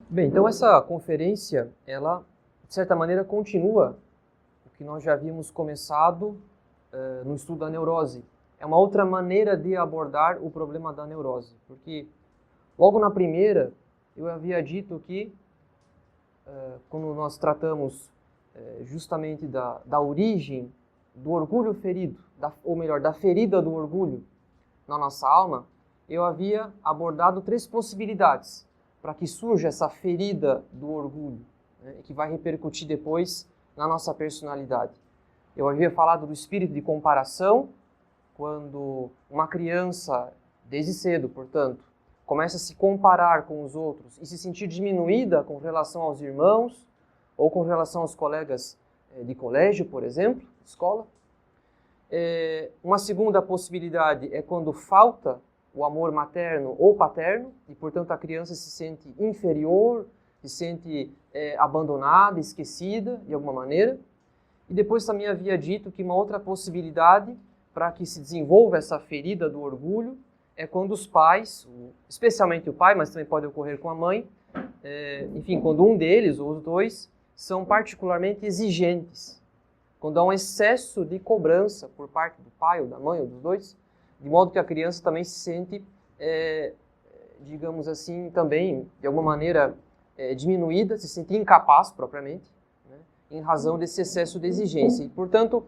Bem, então essa conferência, ela, de certa maneira, continua o que nós já havíamos começado no estudo da neurose. É uma outra maneira de abordar o problema da neurose, porque logo na primeira eu havia dito que, quando nós tratamos justamente da origem do orgulho ferido, ou melhor, da ferida do orgulho na nossa alma, eu havia abordado 3 possibilidades para que surja essa ferida do orgulho, né, que vai repercutir depois na nossa personalidade. Eu havia falado do espírito de comparação, quando uma criança, desde cedo, portanto, começa a se comparar com os outros e se sentir diminuída com relação aos irmãos ou com relação aos colegas de colégio, por exemplo, escola. Uma segunda possibilidade é quando falta o amor materno ou paterno, e portanto a criança se sente inferior, se sente abandonada, esquecida de alguma maneira. E depois também havia dito que uma outra possibilidade para que se desenvolva essa ferida do orgulho é quando os pais, especialmente o pai, mas também pode ocorrer com a mãe, enfim, quando um deles ou os dois são particularmente exigentes, quando há um excesso de cobrança por parte do pai ou da mãe ou dos dois, de modo que a criança também se sente, digamos assim, também, de alguma maneira, diminuída, se sente incapaz propriamente, né, em razão desse excesso de exigência. E, portanto,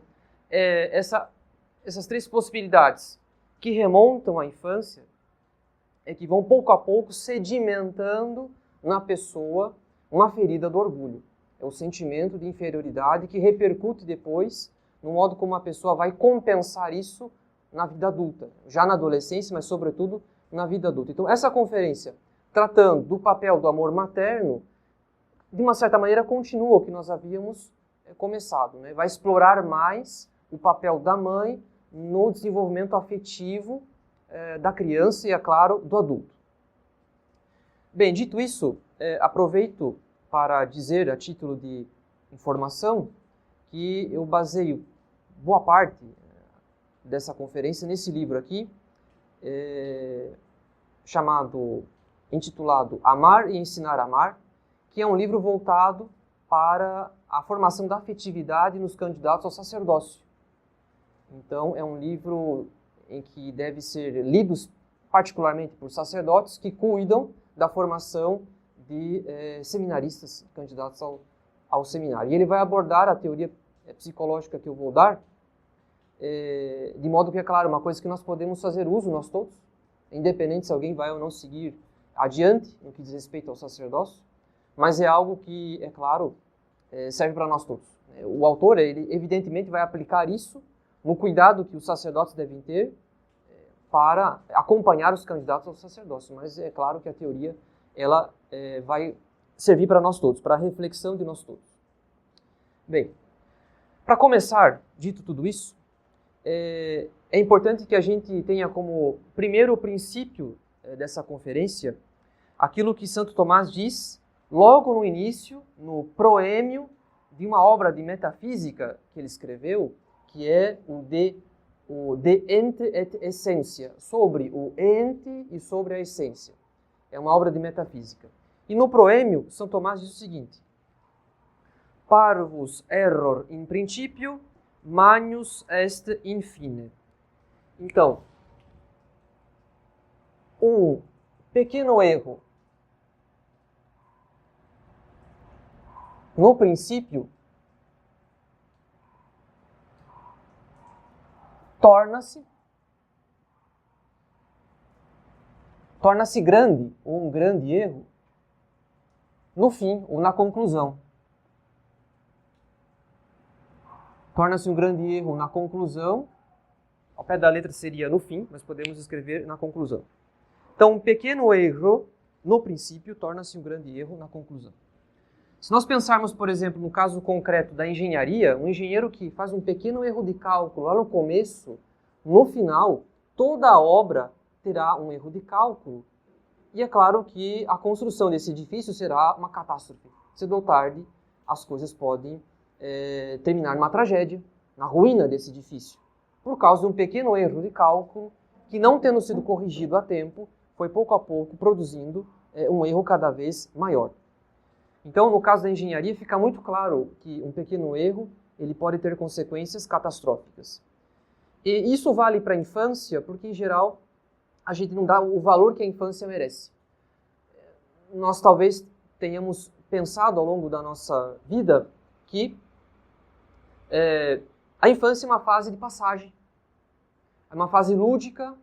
essas 3 possibilidades que remontam à infância é que vão pouco a pouco sedimentando na pessoa uma ferida do orgulho. É o sentimento de inferioridade que repercute depois no modo como a pessoa vai compensar isso na vida adulta, já na adolescência, mas sobretudo na vida adulta. Então, essa conferência, tratando do papel do amor materno, de uma certa maneira continua o que nós havíamos começado, né? Vai explorar mais o papel da mãe no desenvolvimento afetivo da criança e, é claro, do adulto. Bem, dito isso, aproveito para dizer, a título de informação, que eu baseio boa parte dessa conferência nesse livro aqui, intitulado Amar e Ensinar a Amar, que é um livro voltado para a formação da afetividade nos candidatos ao sacerdócio. Então, é um livro em que deve ser lido particularmente por sacerdotes que cuidam da formação de seminaristas candidatos ao seminário. E ele vai abordar a teoria psicológica que eu vou dar, de modo que, é claro, uma coisa que nós podemos fazer uso, nós todos, independente se alguém vai ou não seguir adiante no que diz respeito ao sacerdócio, mas é algo que, é claro, serve para nós todos. O autor, ele evidentemente vai aplicar isso no cuidado que os sacerdotes devem ter para acompanhar os candidatos ao sacerdócio, mas é claro que a teoria ela vai servir para nós todos, para a reflexão de nós todos. Bem, para começar, dito tudo isso, é importante que a gente tenha como primeiro princípio dessa conferência aquilo que Santo Tomás diz logo no início, no proêmio de uma obra de metafísica que ele escreveu, que é o De Ente et Essentia, sobre o ente e sobre a essência. É uma obra de metafísica. E no proêmio, São Tomás diz o seguinte: Parvus error in principio, magnus est in fine. Então, um pequeno erro no princípio torna-se grande, ou um grande erro, no fim, ou na conclusão. Torna-se um grande erro na conclusão, ao pé da letra seria no fim, mas podemos escrever na conclusão. Então, um pequeno erro, no princípio, torna-se um grande erro na conclusão. Se nós pensarmos, por exemplo, no caso concreto da engenharia, um engenheiro que faz um pequeno erro de cálculo lá no começo no final, toda a obra terá um erro de cálculo. E é claro que a construção desse edifício será uma catástrofe. Cedo ou tarde, as coisas podem terminar numa tragédia, na ruína desse edifício, por causa de um pequeno erro de cálculo que, não tendo sido corrigido a tempo, foi pouco a pouco produzindo um erro cada vez maior. Então, no caso da engenharia, fica muito claro que um pequeno erro ele pode ter consequências catastróficas. E isso vale para a infância, porque, em geral, a gente não dá o valor que a infância merece. Nós talvez tenhamos pensado ao longo da nossa vida que a infância é uma fase de passagem. É uma fase lúdica,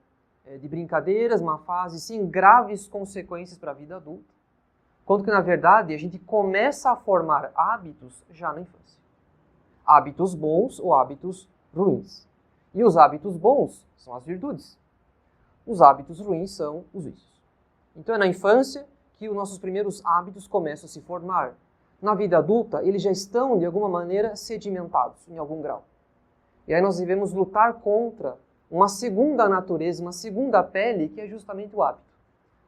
de brincadeiras, uma fase sem graves consequências para a vida adulta. Quando que, na verdade, a gente começa a formar hábitos já na infância. Hábitos bons ou hábitos ruins. E os hábitos bons são as virtudes. Os hábitos ruins são os vícios. Então é na infância que os nossos primeiros hábitos começam a se formar. Na vida adulta, eles já estão, de alguma maneira, sedimentados, em algum grau. E aí nós devemos lutar contra uma segunda natureza, uma segunda pele, que é justamente o hábito.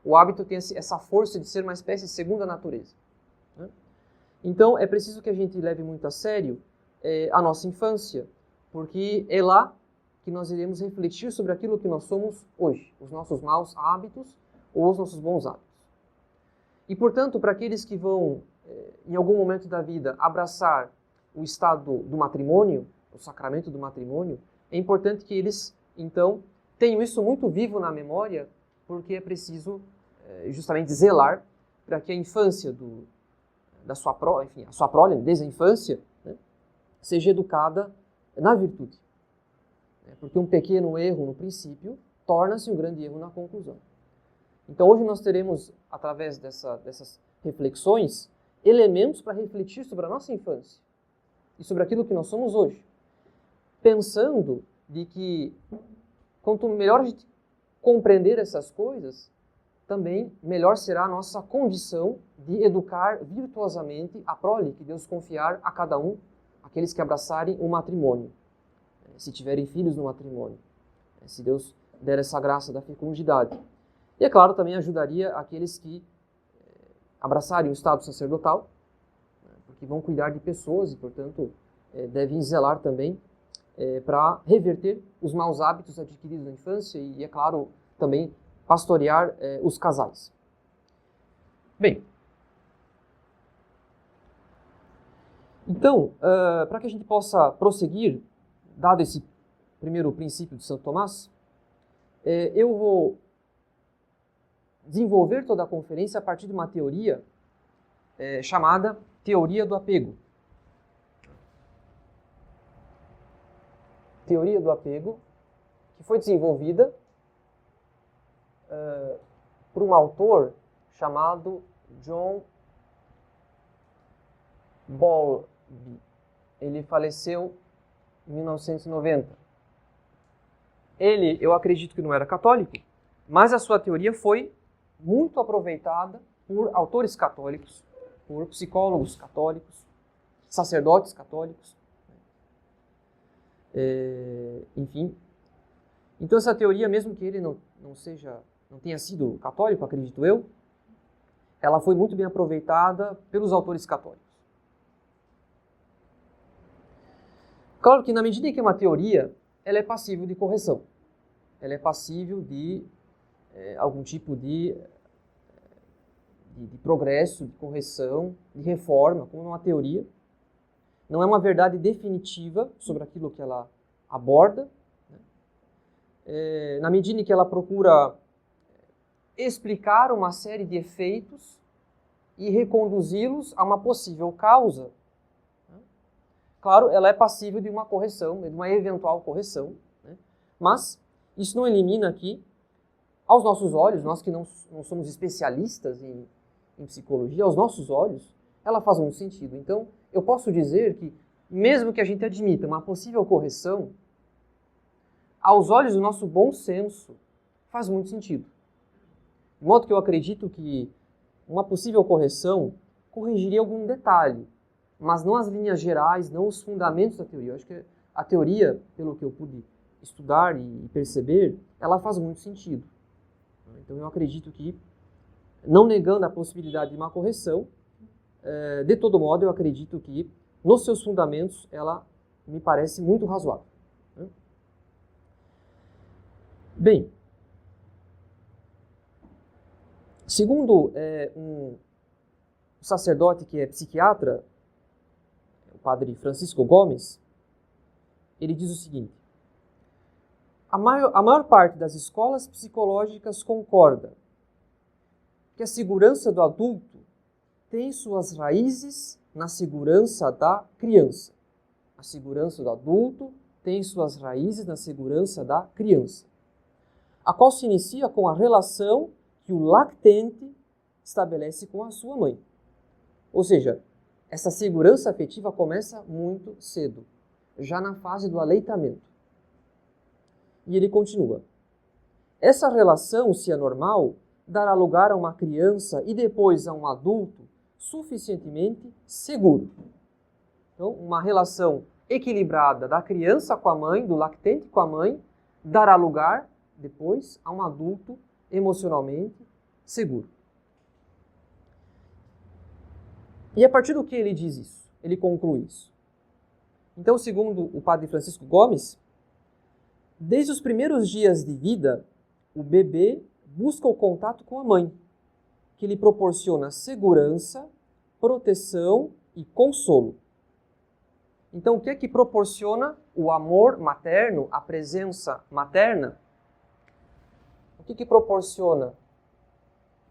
O hábito tem essa força de ser uma espécie de segunda natureza. Então é preciso que a gente leve muito a sério a nossa infância, porque é lá que nós iremos refletir sobre aquilo que nós somos hoje, os nossos maus hábitos ou os nossos bons hábitos. E, portanto, para aqueles que vão, em algum momento da vida, abraçar o estado do matrimônio, o sacramento do matrimônio, é importante que eles, então, tenham isso muito vivo na memória, porque é preciso justamente zelar para que a infância a sua prole, desde a infância, né, seja educada na virtude. Porque um pequeno erro no princípio torna-se um grande erro na conclusão. Então hoje nós teremos, através dessas reflexões, elementos para refletir sobre a nossa infância e sobre aquilo que nós somos hoje. Pensando de que quanto melhor a gente compreender essas coisas, também melhor será a nossa condição de educar virtuosamente a prole que Deus confiar a cada um, aqueles que abraçarem o matrimônio, se tiverem filhos no matrimônio, se Deus der essa graça da fecundidade. E, é claro, também ajudaria aqueles que abraçarem o estado sacerdotal, porque vão cuidar de pessoas e, portanto, devem zelar também para reverter os maus hábitos adquiridos na infância e, é claro, também pastorear os casais. Bem, então, para que a gente possa prosseguir, dado esse primeiro princípio de Santo Tomás, eu vou desenvolver toda a conferência a partir de uma teoria chamada teoria do apego. Teoria do apego, que foi desenvolvida por um autor chamado John Bowlby. Ele faleceu em 1990. Ele, eu acredito que não era católico, mas a sua teoria foi muito aproveitada por autores católicos, por psicólogos católicos, sacerdotes católicos, enfim. Então essa teoria, mesmo que ele não tenha sido católico, acredito eu, ela foi muito bem aproveitada pelos autores católicos. Claro que na medida em que é uma teoria, ela é passível de correção. Ela é passível de algum tipo de progresso, de correção, de reforma, como uma teoria. Não é uma verdade definitiva sobre aquilo que ela aborda, na medida em que ela procura explicar uma série de efeitos e reconduzi-los a uma possível causa. Claro, ela é passível de uma correção, de uma eventual correção, mas isso não elimina aqui, aos nossos olhos, nós que não somos especialistas em psicologia, aos nossos olhos, ela faz muito sentido. Então, eu posso dizer que, mesmo que a gente admita uma possível correção, aos olhos do nosso bom senso, faz muito sentido. De modo que eu acredito que uma possível correção corrigiria algum detalhe, mas não as linhas gerais, não os fundamentos da teoria. Eu acho que a teoria, pelo que eu pude estudar e perceber, ela faz muito sentido. Então eu acredito que, não negando a possibilidade de uma correção, de todo modo eu acredito que, nos seus fundamentos, ela me parece muito razoável. Bem, segundo um sacerdote que é psiquiatra, o padre Francisco Gomes, ele diz o seguinte: a maior parte das escolas psicológicas concorda que a segurança do adulto tem suas raízes na segurança da criança. A segurança do adulto tem suas raízes na segurança da criança, a qual se inicia com a relação que o lactente estabelece com a sua mãe. Ou seja, essa segurança afetiva começa muito cedo, já na fase do aleitamento. E ele continua: essa relação, se é normal, dará lugar a uma criança e depois a um adulto suficientemente seguro. Então, uma relação equilibrada da criança com a mãe, do lactente com a mãe, dará lugar depois a um adulto emocionalmente seguro. E a partir do que ele diz isso? Ele conclui isso. Então, segundo o padre Francisco Gomes, desde os primeiros dias de vida, o bebê busca o contato com a mãe, que lhe proporciona segurança, proteção e consolo. Então, o que é que proporciona o amor materno, a presença materna? O que proporciona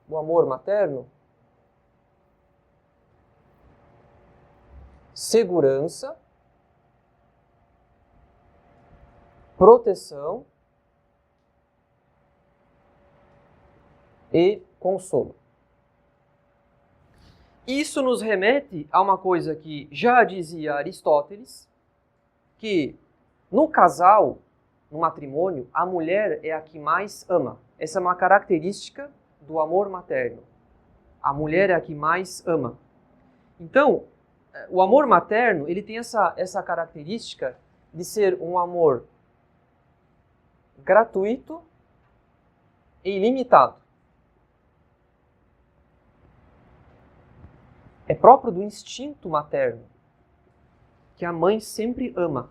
o amor materno? Segurança, proteção e consolo. Isso nos remete a uma coisa que já dizia Aristóteles, que no casal, no matrimônio, a mulher é a que mais ama. Essa é uma característica do amor materno. A mulher é a que mais ama. Então, o amor materno, ele tem essa característica de ser um amor gratuito e ilimitado. É próprio do instinto materno, que a mãe sempre ama.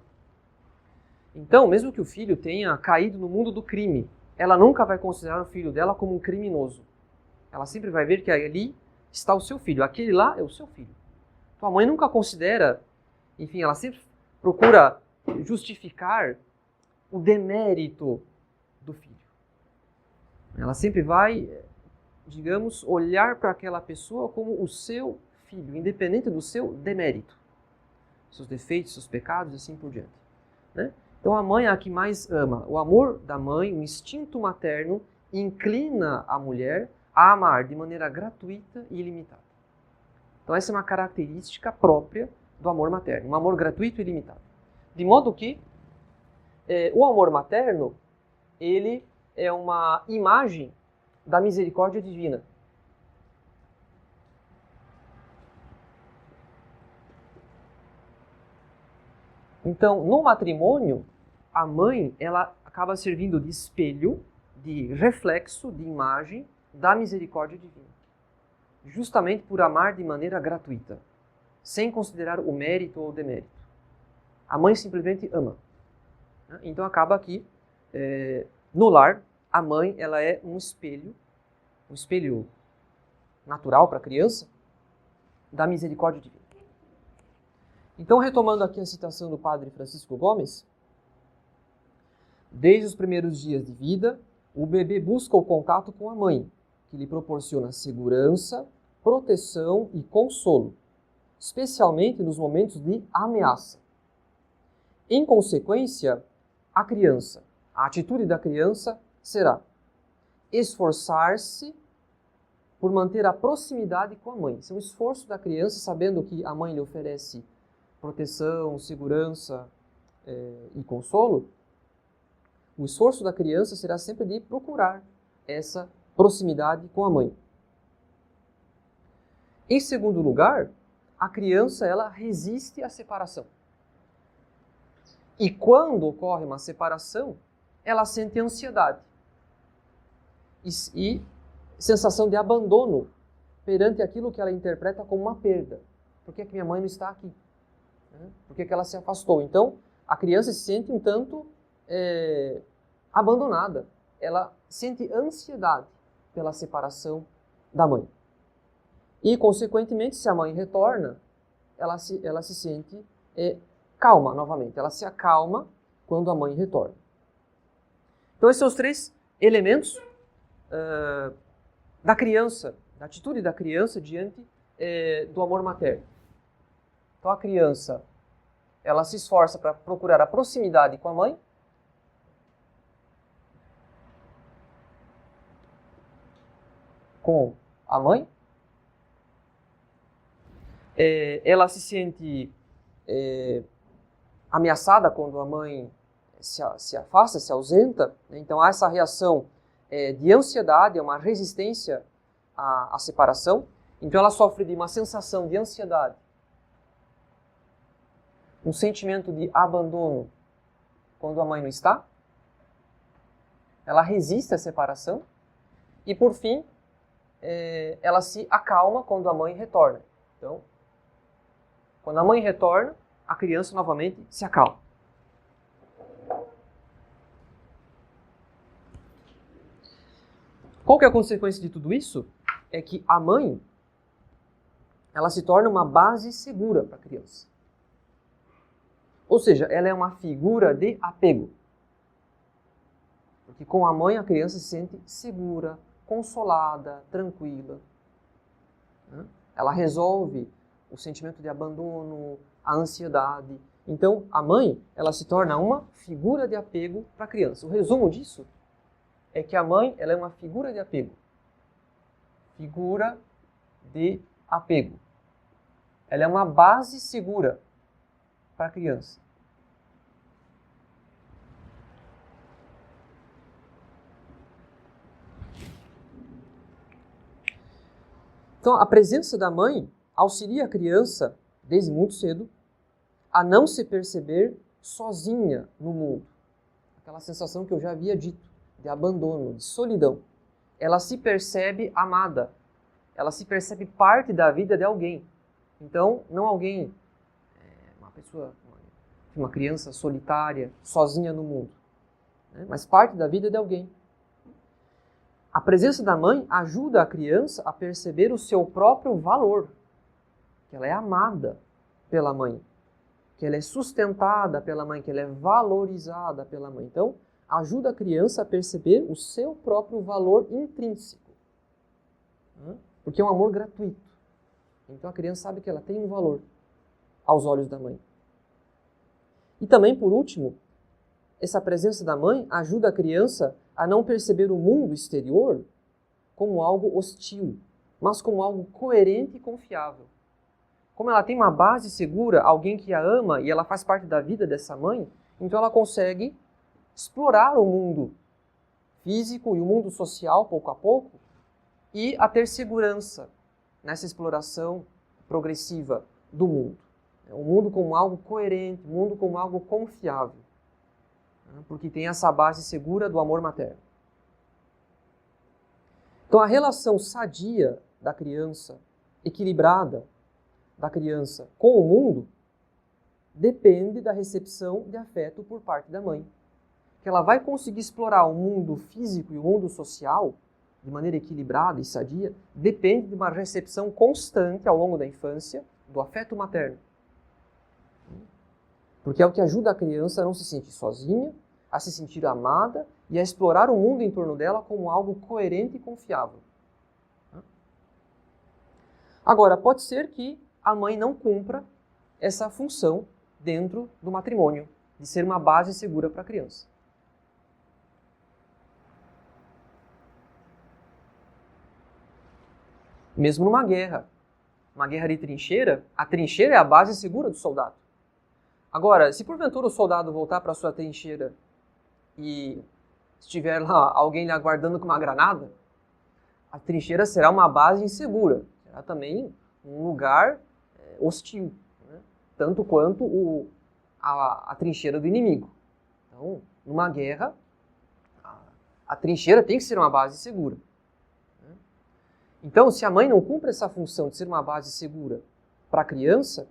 Então, mesmo que o filho tenha caído no mundo do crime, ela nunca vai considerar o filho dela como um criminoso. Ela sempre vai ver que ali está o seu filho, aquele lá é o seu filho. Então a mãe nunca considera, enfim, ela sempre procura justificar o demérito do filho. Ela sempre vai, digamos, olhar para aquela pessoa como o seu filho, independente do seu demérito, seus defeitos, seus pecados e assim por diante. Né? Então a mãe é a que mais ama. O amor da mãe, o instinto materno, inclina a mulher a amar de maneira gratuita e ilimitada. Então essa é uma característica própria do amor materno, um amor gratuito e ilimitado. De modo que o amor materno, ele é uma imagem da misericórdia divina. Então, no matrimônio, a mãe, ela acaba servindo de espelho, de reflexo, de imagem da misericórdia divina. Justamente por amar de maneira gratuita, sem considerar o mérito ou o demérito. A mãe simplesmente ama. Então acaba que, no lar, a mãe ela é um espelho natural para a criança, da misericórdia divina. Então, retomando aqui a citação do padre Francisco Gomes, desde os primeiros dias de vida, o bebê busca o contato com a mãe, que lhe proporciona segurança, proteção e consolo, especialmente nos momentos de ameaça. Em consequência, a atitude da criança será esforçar-se por manter a proximidade com a mãe. Esse é um esforço da criança, sabendo que a mãe lhe oferece proteção, segurança e consolo. O esforço da criança será sempre de procurar essa proximidade com a mãe. Em segundo lugar, a criança ela resiste à separação. E quando ocorre uma separação, ela sente ansiedade e sensação de abandono perante aquilo que ela interpreta como uma perda. Por que minha mãe não está aqui? Por que ela se afastou? Então, a criança se sente um tanto abandonada. Ela sente ansiedade pela separação da mãe. E, consequentemente, se a mãe retorna, ela se sente calma novamente. Ela se acalma quando a mãe retorna. Então, esses são os 3 elementos da criança, da atitude da criança diante do amor materno. Então, a criança, ela se esforça para procurar a proximidade com a mãe. Com a mãe. Ela se sente ameaçada quando a mãe se afasta, se ausenta. Então, há essa reação de ansiedade, é uma resistência à separação. Então, ela sofre de uma sensação de ansiedade, um sentimento de abandono quando a mãe não está. Ela resiste à separação. E, por fim, ela se acalma quando a mãe retorna. Então, quando a mãe retorna, a criança novamente se acalma. Qual que é a consequência de tudo isso? É que a mãe, ela se torna uma base segura para a criança. Ou seja, ela é uma figura de apego. Porque com a mãe a criança se sente segura, consolada, tranquila. Ela resolve o sentimento de abandono, a ansiedade. Então, a mãe, ela se torna uma figura de apego para a criança. O resumo disso é que a mãe, ela é uma figura de apego. Figura de apego. Ela é uma base segura para a criança. Então, a presença da mãe auxilia a criança, desde muito cedo, a não se perceber sozinha no mundo. Aquela sensação que eu já havia dito, de abandono, de solidão. Ela se percebe amada. Ela se percebe parte da vida de alguém. Então, não alguém, uma pessoa, uma criança solitária, sozinha no mundo, mas parte da vida de alguém. A presença da mãe ajuda a criança a perceber o seu próprio valor, que ela é amada pela mãe, que ela é sustentada pela mãe, que ela é valorizada pela mãe. Então, ajuda a criança a perceber o seu próprio valor intrínseco, porque é um amor gratuito. Então, a criança sabe que ela tem um valor aos olhos da mãe. E também, por último, essa presença da mãe ajuda a criança a não perceber o mundo exterior como algo hostil, mas como algo coerente e confiável. Como ela tem uma base segura, alguém que a ama e ela faz parte da vida dessa mãe, então ela consegue explorar o mundo físico e o mundo social pouco a pouco e a ter segurança nessa exploração progressiva do mundo. O mundo como algo coerente, o mundo como algo confiável, porque tem essa base segura do amor materno. Então, a relação sadia da criança, equilibrada da criança com o mundo, depende da recepção de afeto por parte da mãe. Que ela vai conseguir explorar o mundo físico e o mundo social de maneira equilibrada e sadia, depende de uma recepção constante ao longo da infância do afeto materno. Porque é o que ajuda a criança a não se sentir sozinha, a se sentir amada e a explorar o mundo em torno dela como algo coerente e confiável. Agora, pode ser que a mãe não cumpra essa função dentro do matrimônio, de ser uma base segura para a criança. Mesmo numa guerra de trincheira, a trincheira é a base segura do soldado. Agora, se porventura o soldado voltar para a sua trincheira e estiver lá alguém lhe aguardando com uma granada, a trincheira será uma base insegura, será também um lugar hostil, tanto quanto a trincheira do inimigo. Então, numa guerra, a trincheira tem que ser uma base segura. Então, se a mãe não cumpre essa função de ser uma base segura para a criança,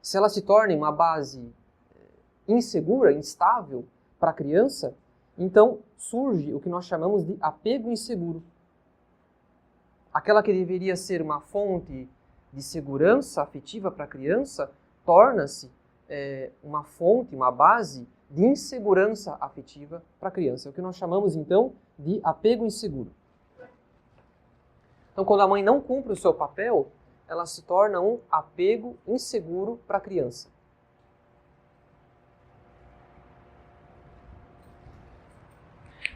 se ela se torna uma base insegura, instável para a criança, então surge o que nós chamamos de apego inseguro. Aquela que deveria ser uma fonte de segurança afetiva para a criança, torna-se uma fonte, uma base de insegurança afetiva para a criança. É o que nós chamamos, então, de apego inseguro. Então, quando a mãe não cumpre o seu papel, ela se torna um apego inseguro para a criança.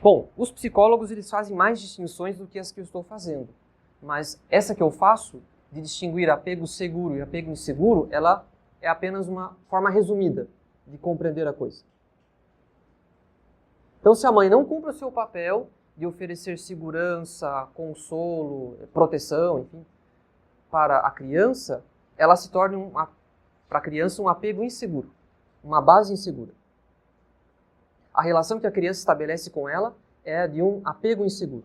Bom, os psicólogos eles fazem mais distinções do que as que eu estou fazendo. Mas essa que eu faço, de distinguir apego seguro e apego inseguro, ela é apenas uma forma resumida de compreender a coisa. Então, se a mãe não cumpre o seu papel de oferecer segurança, consolo, proteção, enfim, para a criança, ela se torna, para a criança, um apego inseguro, uma base insegura. A relação que a criança estabelece com ela é a de um apego inseguro.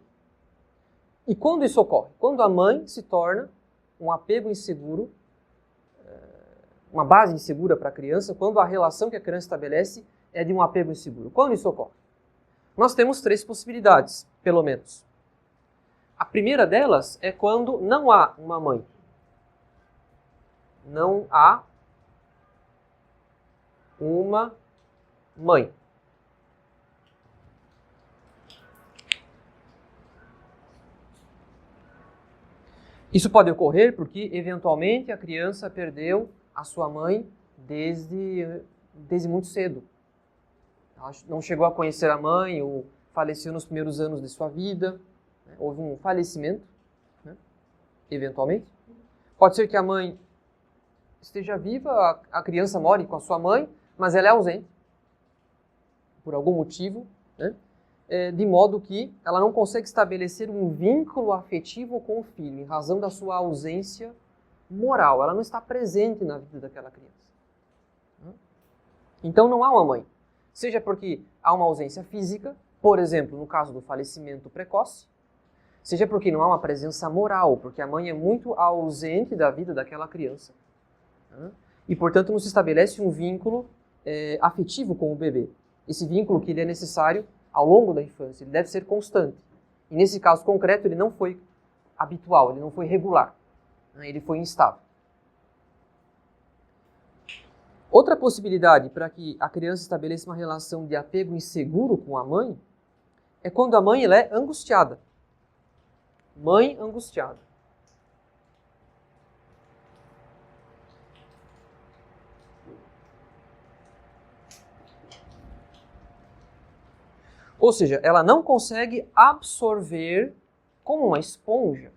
E quando isso ocorre? Quando a mãe se torna um apego inseguro, uma base insegura para a criança, quando a relação que a criança estabelece é de um apego inseguro. Quando isso ocorre? Nós temos 3 possibilidades, pelo menos. A primeira delas é quando não há uma mãe. Não há uma mãe. Isso pode ocorrer porque, eventualmente, a criança perdeu a sua mãe desde muito cedo. Ela não chegou a conhecer a mãe ou faleceu nos primeiros anos de sua vida. Houve um falecimento, eventualmente. Pode ser que a mãe esteja viva, a criança more com a sua mãe, mas ela é ausente, por algum motivo, de modo que ela não consegue estabelecer um vínculo afetivo com o filho, em razão da sua ausência moral. Ela não está presente na vida daquela criança. Então não há uma mãe. Seja porque há uma ausência física, por exemplo, no caso do falecimento precoce, seja porque não há uma presença moral, porque a mãe é muito ausente da vida daquela criança. E, portanto, não se estabelece um vínculo afetivo com o bebê. Esse vínculo que ele é necessário ao longo da infância, ele deve ser constante. E nesse caso concreto, ele não foi habitual, ele não foi regular, ele foi instável. Outra possibilidade para que a criança estabeleça uma relação de apego inseguro com a mãe é quando a mãe ela é angustiada. Mãe angustiada. Ou seja, ela não consegue absorver, como uma esponja,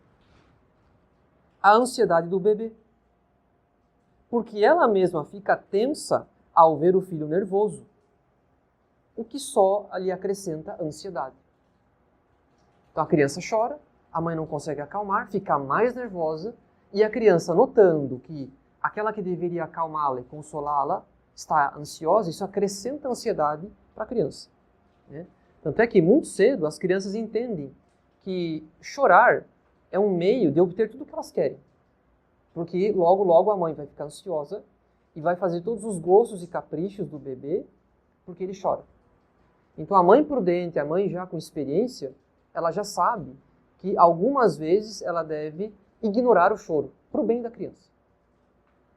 a ansiedade do bebê. Porque ela mesma fica tensa ao ver o filho nervoso, o que só lhe acrescenta ansiedade. Então a criança chora, a mãe não consegue acalmar, fica mais nervosa, e a criança, notando que aquela que deveria acalmá-la e consolá-la está ansiosa, isso acrescenta ansiedade para a criança. Tanto é que muito cedo as crianças entendem que chorar é um meio de obter tudo o que elas querem. Porque logo, logo a mãe vai ficar ansiosa e vai fazer todos os gostos e caprichos do bebê porque ele chora. Então a mãe prudente, a mãe já com experiência, ela já sabe que algumas vezes ela deve ignorar o choro para o bem da criança.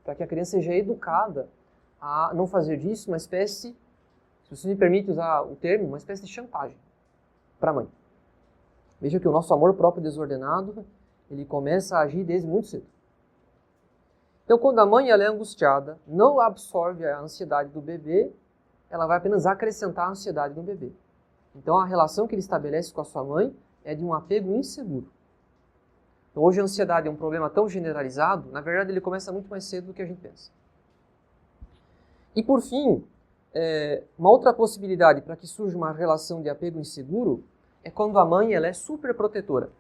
Para que a criança seja educada a não fazer disso uma espécie, se você me permite usar o termo, uma espécie de chantagem para a mãe. Veja que o nosso amor próprio desordenado, ele começa a agir desde muito cedo. Então, quando a mãe ela é angustiada, não absorve a ansiedade do bebê, ela vai apenas acrescentar a ansiedade do bebê. Então, a relação que ele estabelece com a sua mãe é de um apego inseguro. Então, hoje a ansiedade é um problema tão generalizado, na verdade ele começa muito mais cedo do que a gente pensa. E por fim, uma outra possibilidade para que surja uma relação de apego inseguro é quando a mãe ela é superprotetora.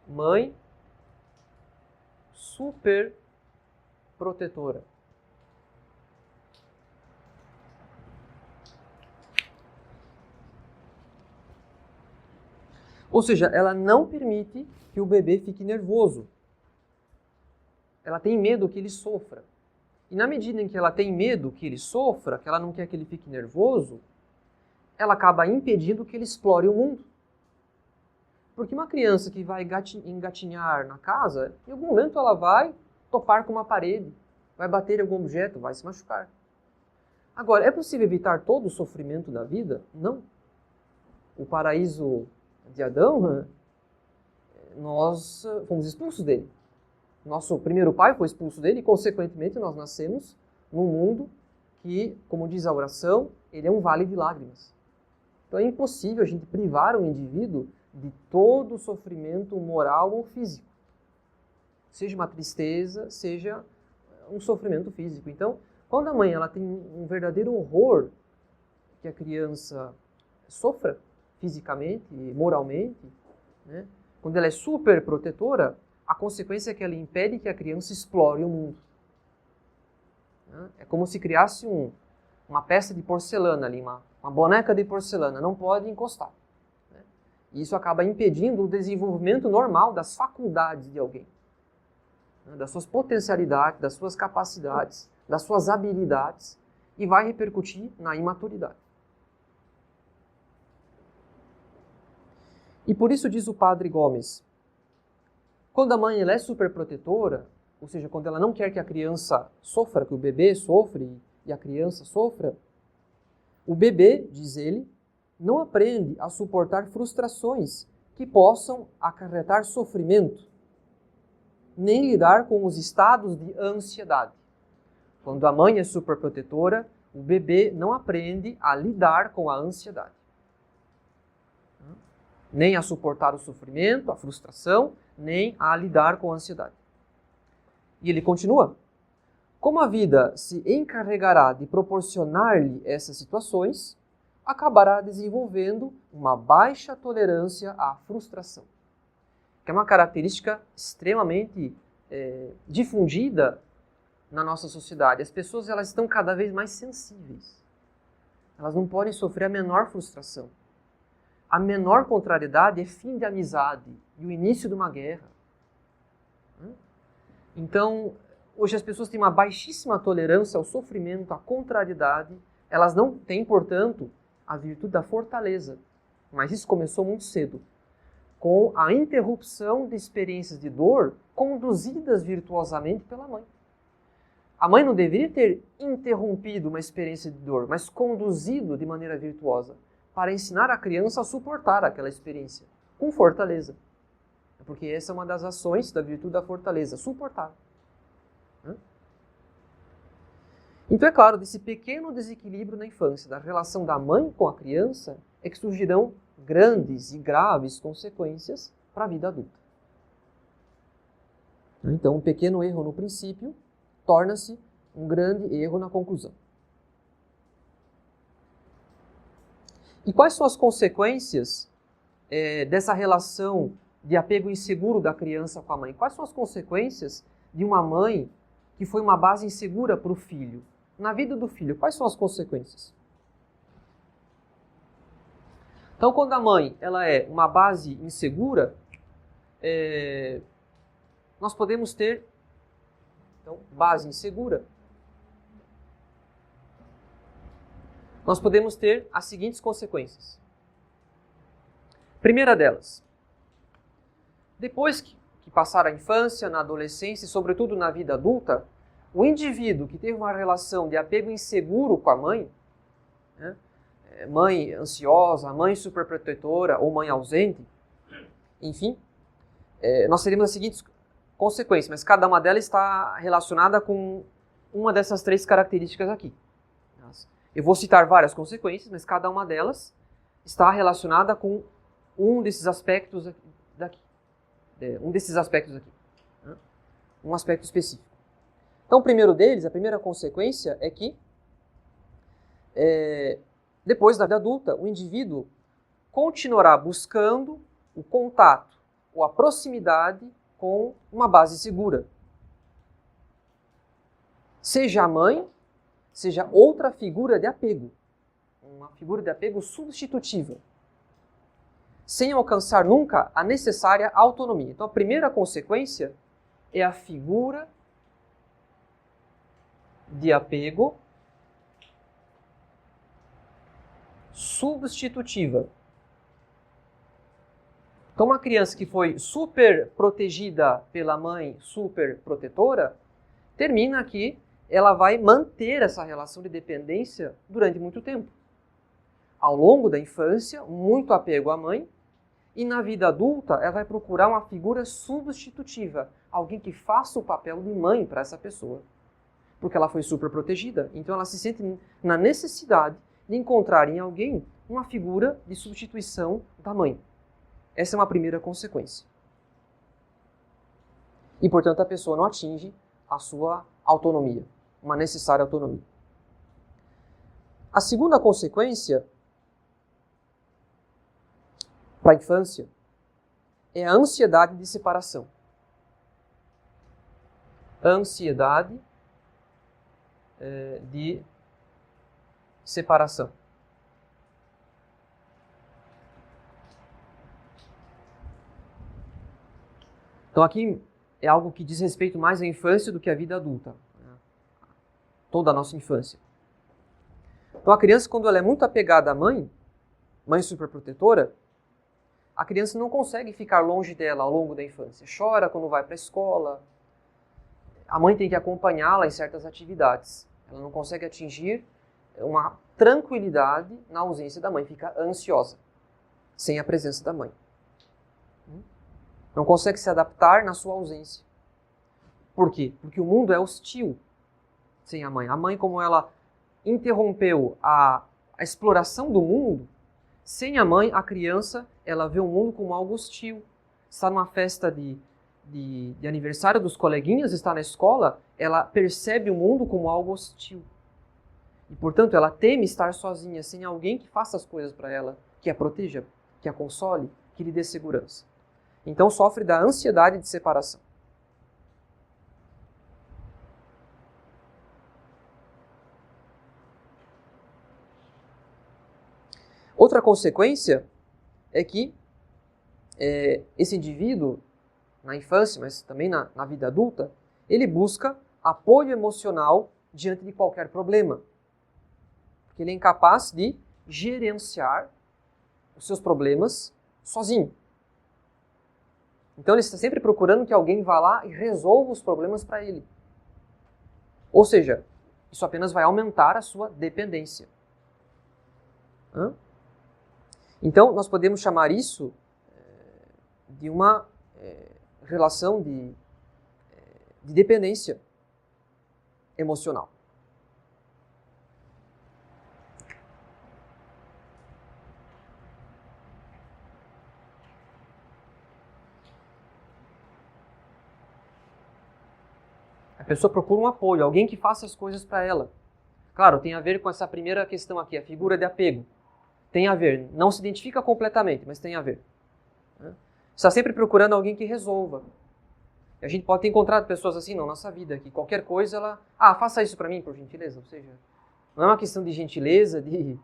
Mãe superprotetora. Ou seja, ela não permite que o bebê fique nervoso. Ela tem medo que ele sofra. E na medida em que ela tem medo que ele sofra, que ela não quer que ele fique nervoso, ela acaba impedindo que ele explore o mundo. Porque uma criança que vai engatinhar na casa, em algum momento ela vai topar com uma parede, vai bater em algum objeto, vai se machucar. Agora, é possível evitar todo o sofrimento da vida? Não. O paraíso de Adão, nós fomos expulsos dele. Nosso primeiro pai foi expulso dele e, consequentemente, nós nascemos num mundo que, como diz a oração, ele é um vale de lágrimas. Então é impossível a gente privar um indivíduo de todo o sofrimento moral ou físico. Seja uma tristeza, seja um sofrimento físico. Então, quando a mãe ela tem um verdadeiro horror que a criança sofra fisicamente e moralmente, né? Quando ela é super protetora, a consequência é que ela impede que a criança explore o mundo. É como se criasse uma peça de porcelana ali, uma boneca de porcelana, não pode encostar. Né? E isso acaba impedindo o desenvolvimento normal das faculdades de alguém, né? Das suas potencialidades, das suas capacidades, das suas habilidades, e vai repercutir na imaturidade. E por isso diz o padre Gomes, quando a mãe ela é superprotetora, ou seja, quando ela não quer que a criança sofra, que o bebê sofre e a criança sofra, o bebê, diz ele, não aprende a suportar frustrações que possam acarretar sofrimento, nem lidar com os estados de ansiedade. Quando a mãe é superprotetora, o bebê não aprende a lidar com a ansiedade. Nem a suportar o sofrimento, a frustração, nem a lidar com a ansiedade. E ele continua. Como a vida se encarregará de proporcionar-lhe essas situações, acabará desenvolvendo uma baixa tolerância à frustração, que é uma característica extremamente difundida na nossa sociedade. As pessoas elas estão cada vez mais sensíveis. Elas não podem sofrer a menor frustração. A menor contrariedade é fim de amizade e o início de uma guerra. Então, hoje as pessoas têm uma baixíssima tolerância ao sofrimento, à contrariedade. Elas não têm, portanto, a virtude da fortaleza. Mas isso começou muito cedo, com a interrupção de experiências de dor conduzidas virtuosamente pela mãe. A mãe não deveria ter interrompido uma experiência de dor, mas conduzido de maneira virtuosa, para ensinar a criança a suportar aquela experiência, com fortaleza. Porque essa é uma das ações da virtude da fortaleza, suportar. Então é claro, desse pequeno desequilíbrio na infância, da relação da mãe com a criança, é que surgirão grandes e graves consequências para a vida adulta. Então um pequeno erro no princípio torna-se um grande erro na conclusão. E quais são as consequências dessa relação de apego inseguro da criança com a mãe? Quais são as consequências de uma mãe que foi uma base insegura para o filho? Na vida do filho, quais são as consequências? Então, quando a mãe ela é uma base insegura, nós podemos ter base insegura. Nós podemos ter as seguintes consequências. Primeira delas, depois que passar a infância, na adolescência e sobretudo na vida adulta, o indivíduo que teve uma relação de apego inseguro com a mãe, né, mãe ansiosa, mãe superprotetora ou mãe ausente, enfim, nós teremos as seguintes consequências, mas cada uma delas está relacionada com uma dessas três características aqui. Eu vou citar várias consequências, mas cada uma delas está relacionada com um desses aspectos daqui. Um aspecto específico. Então, o primeiro deles, a primeira consequência é que, depois da vida adulta, o indivíduo continuará buscando o contato ou a proximidade com uma base segura. Seja a mãe, seja outra figura de apego. Uma figura de apego substitutiva. sem alcançar nunca a necessária autonomia. Então, a primeira consequência é a figura de apego substitutiva. Então, uma criança que foi super protegida pela mãe, super protetora, termina que ela vai manter essa relação de dependência durante muito tempo. Ao longo da infância, muito apego à mãe, e na vida adulta, ela vai procurar uma figura substitutiva, alguém que faça o papel de mãe para essa pessoa, porque ela foi super protegida. Então, ela se sente na necessidade de encontrar em alguém uma figura de substituição da mãe. Essa é uma primeira consequência. E, portanto, a pessoa não atinge a sua autonomia, uma necessária autonomia. A segunda consequência para a infância é a ansiedade de separação. Ansiedade de separação. Então aqui é algo que diz respeito mais à infância do que à vida adulta. Toda a nossa infância. Então a criança, quando ela é muito apegada à mãe superprotetora, a criança não consegue ficar longe dela ao longo da infância. Chora quando vai para a escola. A mãe tem que acompanhá-la em certas atividades. Ela não consegue atingir uma tranquilidade na ausência da mãe. Fica ansiosa, sem a presença da mãe. Não consegue se adaptar na sua ausência. Por quê? Porque o mundo é hostil sem a mãe. A mãe, como ela interrompeu a exploração do mundo, sem a mãe, a criança, ela vê o mundo como algo hostil. Está numa festa de aniversário dos coleguinhas, está na escola, ela percebe o mundo como algo hostil. E, portanto, ela teme estar sozinha, sem alguém que faça as coisas para ela, que a proteja, que a console, que lhe dê segurança. Então, sofre da ansiedade de separação. Outra consequência é que esse indivíduo, na infância, mas também na vida adulta, ele busca apoio emocional diante de qualquer problema. Porque ele é incapaz de gerenciar os seus problemas sozinho. Então ele está sempre procurando que alguém vá lá e resolva os problemas para ele. Ou seja, isso apenas vai aumentar a sua dependência. Então, nós podemos chamar isso de uma relação de dependência emocional. A pessoa procura um apoio, alguém que faça as coisas para ela. Claro, tem a ver com essa primeira questão aqui, a figura de apego. Tem a ver, não se identifica completamente, mas tem a ver. Está sempre procurando alguém que resolva. E a gente pode ter encontrado pessoas assim na nossa vida, que qualquer coisa ela... faça isso para mim, por gentileza. Ou seja, não é uma questão de gentileza, de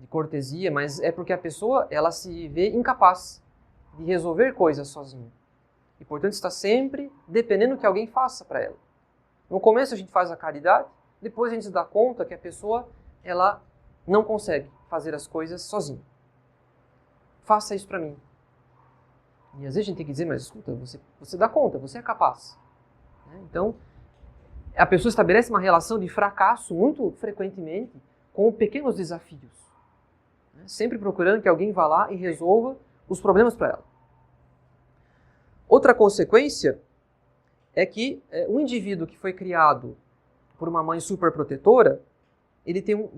cortesia, mas é porque a pessoa ela se vê incapaz de resolver coisas sozinha. E, portanto, está sempre dependendo que alguém faça para ela. No começo a gente faz a caridade, depois a gente se dá conta que a pessoa ela não consegue fazer as coisas sozinha. Faça isso para mim. E às vezes a gente tem que dizer, mas escuta, você dá conta, você é capaz. Então, a pessoa estabelece uma relação de fracasso muito frequentemente com pequenos desafios. Sempre procurando que alguém vá lá e resolva os problemas para ela. Outra consequência é que um indivíduo que foi criado por uma mãe superprotetora, ele tem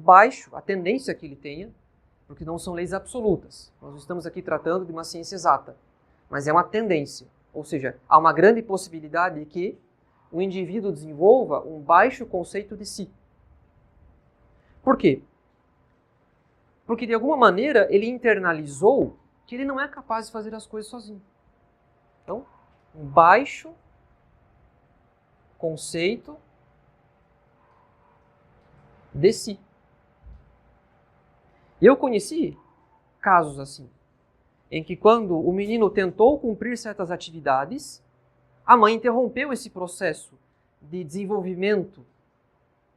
a tendência que ele tenha, porque não são leis absolutas. Nós não estamos aqui tratando de uma ciência exata, mas é uma tendência. Ou seja, há uma grande possibilidade de que o indivíduo desenvolva um baixo conceito de si. Por quê? Porque de alguma maneira ele internalizou que ele não é capaz de fazer as coisas sozinho. Então, um baixo conceito de si. Eu conheci casos assim, em que quando o menino tentou cumprir certas atividades, a mãe interrompeu esse processo de desenvolvimento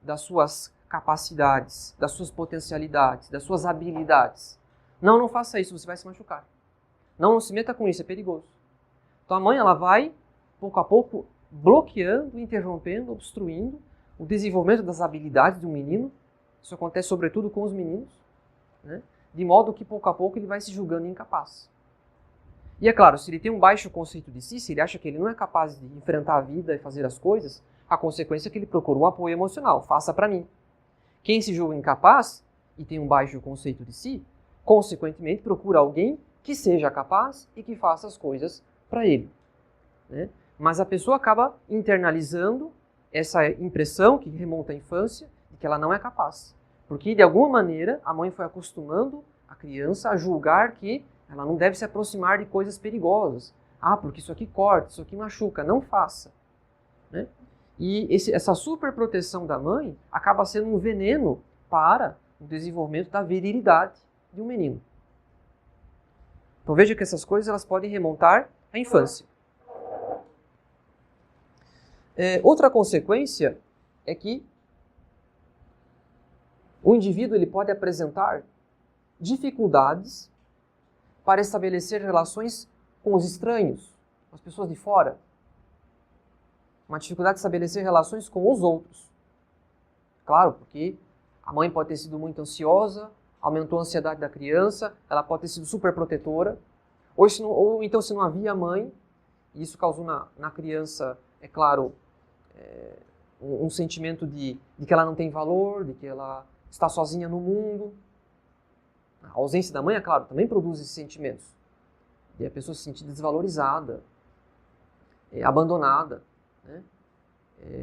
das suas capacidades, das suas potencialidades, das suas habilidades. Não, não faça isso, você vai se machucar. Não, não se meta com isso, é perigoso. Então a mãe ela vai, pouco a pouco, bloqueando, interrompendo, obstruindo o desenvolvimento das habilidades do menino. Isso acontece sobretudo com os meninos, né? De modo que pouco a pouco ele vai se julgando incapaz. E é claro, se ele tem um baixo conceito de si, se ele acha que ele não é capaz de enfrentar a vida e fazer as coisas, a consequência é que ele procura um apoio emocional, faça para mim. Quem se julga incapaz e tem um baixo conceito de si, consequentemente procura alguém que seja capaz e que faça as coisas para ele, né? Mas a pessoa acaba internalizando essa impressão que remonta à infância de que ela não é capaz. Porque, de alguma maneira, a mãe foi acostumando a criança a julgar que ela não deve se aproximar de coisas perigosas. Ah, porque isso aqui corta, isso aqui machuca, não faça, né? E essa superproteção da mãe acaba sendo um veneno para o desenvolvimento da virilidade de um menino. Então veja que essas coisas elas podem remontar à infância. Outra consequência é que o indivíduo ele pode apresentar dificuldades para estabelecer relações com os estranhos, com as pessoas de fora. Uma dificuldade de estabelecer relações com os outros. Claro, porque a mãe pode ter sido muito ansiosa, aumentou a ansiedade da criança, ela pode ter sido super protetora, ou então se não havia mãe, e isso causou na criança, é claro, um sentimento de que ela não tem valor, de que ela está sozinha no mundo. A ausência da mãe, é claro, também produz esses sentimentos. E a pessoa se sentir desvalorizada, abandonada, né?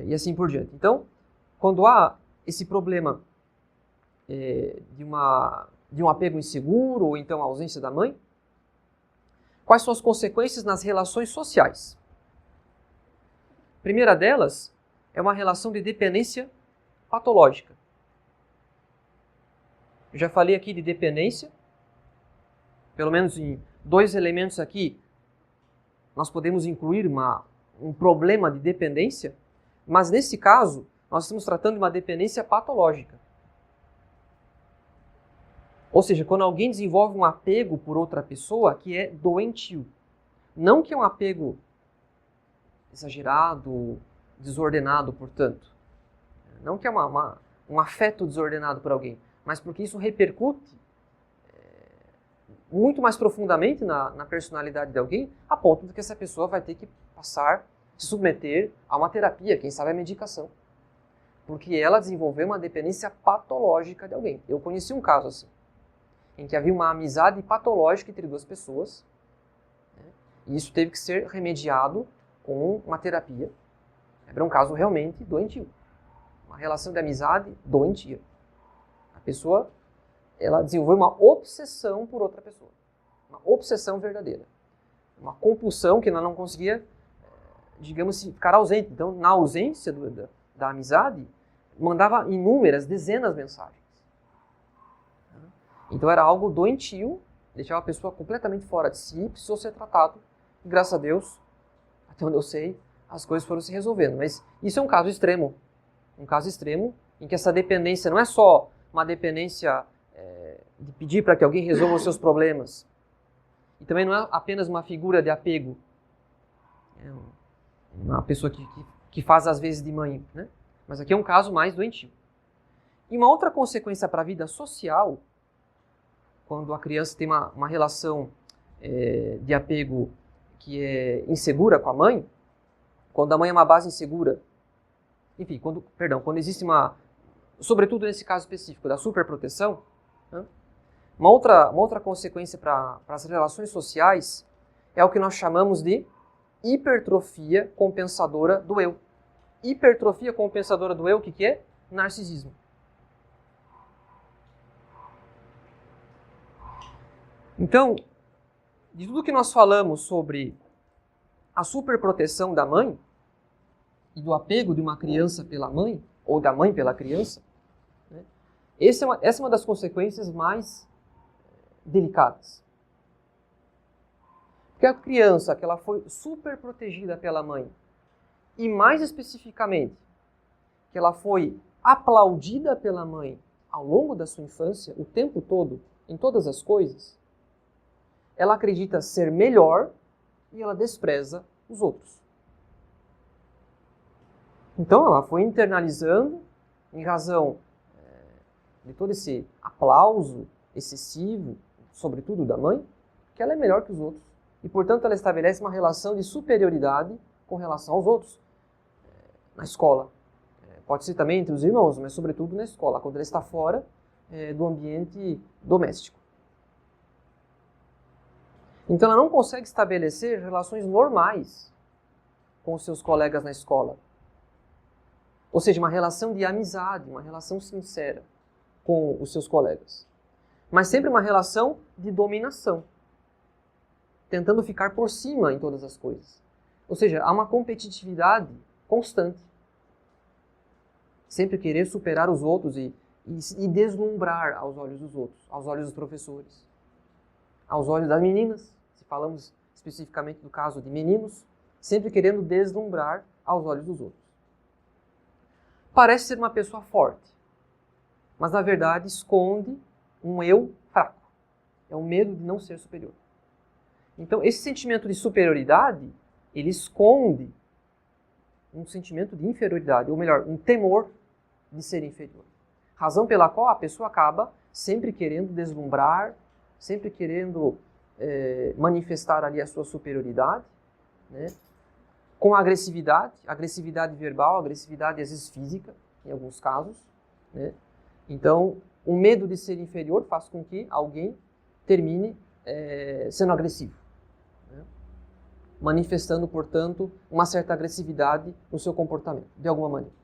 E assim por diante. Então, quando há esse problema de um apego inseguro, ou então a ausência da mãe, quais são as consequências nas relações sociais? A primeira delas é uma relação de dependência patológica. Eu já falei aqui de dependência, pelo menos em 2 elementos aqui, nós podemos incluir um problema de dependência, mas nesse caso, nós estamos tratando de uma dependência patológica. Ou seja, quando alguém desenvolve um apego por outra pessoa que é doentio. Não que é um apego exagerado, desordenado, portanto. Não que é um afeto desordenado por alguém, mas porque isso repercute muito mais profundamente na personalidade de alguém, a ponto de que essa pessoa vai ter que se submeter a uma terapia, quem sabe a medicação. Porque ela desenvolveu uma dependência patológica de alguém. Eu conheci um caso assim, em que havia uma amizade patológica entre 2 pessoas, né? E isso teve que ser remediado com uma terapia. Era um caso realmente doentio. Uma relação de amizade doentia. A pessoa, ela desenvolveu uma obsessão por outra pessoa. Uma obsessão verdadeira. Uma compulsão que ela não conseguia, digamos, ficar ausente. Então, na ausência da amizade, mandava inúmeras, dezenas de mensagens. Então era algo doentio, deixava a pessoa completamente fora de si, precisou ser tratado. E graças a Deus, até onde eu sei, as coisas foram se resolvendo. Mas isso é um caso extremo. Um caso extremo em que essa dependência não é só uma dependência de pedir para que alguém resolva os seus problemas. E também não é apenas uma figura de apego. É uma pessoa que faz às vezes de mãe, né? Mas aqui é um caso mais doentio. E uma outra consequência para a vida social, quando a criança tem uma relação de apego que é insegura com a mãe, quando a mãe é uma base insegura, enfim, quando existe sobretudo nesse caso específico da superproteção, né? Uma outra consequência para as relações sociais é o que nós chamamos de hipertrofia compensadora do eu. Hipertrofia compensadora do eu, o que é? Narcisismo. Então, de tudo que nós falamos sobre a superproteção da mãe e do apego de uma criança pela mãe, ou da mãe pela criança, né, essa é uma das consequências mais delicadas. Porque a criança que ela foi super protegida pela mãe, e mais especificamente, que ela foi aplaudida pela mãe ao longo da sua infância, o tempo todo, em todas as coisas, ela acredita ser melhor e ela despreza os outros. Então ela foi internalizando, em razão de todo esse aplauso excessivo, sobretudo da mãe, que ela é melhor que os outros. E, portanto, ela estabelece uma relação de superioridade com relação aos outros na escola. Pode ser também entre os irmãos, mas sobretudo na escola, quando ela está fora do ambiente doméstico. Então ela não consegue estabelecer relações normais com os seus colegas na escola. Ou seja, uma relação de amizade, uma relação sincera com os seus colegas. Mas sempre uma relação de dominação, tentando ficar por cima em todas as coisas. Ou seja, há uma competitividade constante. Sempre querer superar os outros e deslumbrar aos olhos dos outros, aos olhos dos professores, aos olhos das meninas, se falamos especificamente do caso de meninos, sempre querendo deslumbrar aos olhos dos outros. Parece ser uma pessoa forte, mas na verdade esconde um eu fraco. É o medo de não ser superior. Então, esse sentimento de superioridade, ele esconde um sentimento de inferioridade, ou melhor, um temor de ser inferior. Razão pela qual a pessoa acaba sempre querendo deslumbrar, sempre querendo manifestar ali a sua superioridade, né? Com agressividade verbal, agressividade às vezes física, em alguns casos, né? Então, o medo de ser inferior faz com que alguém termine sendo agressivo, né? Manifestando, portanto, uma certa agressividade no seu comportamento, de alguma maneira.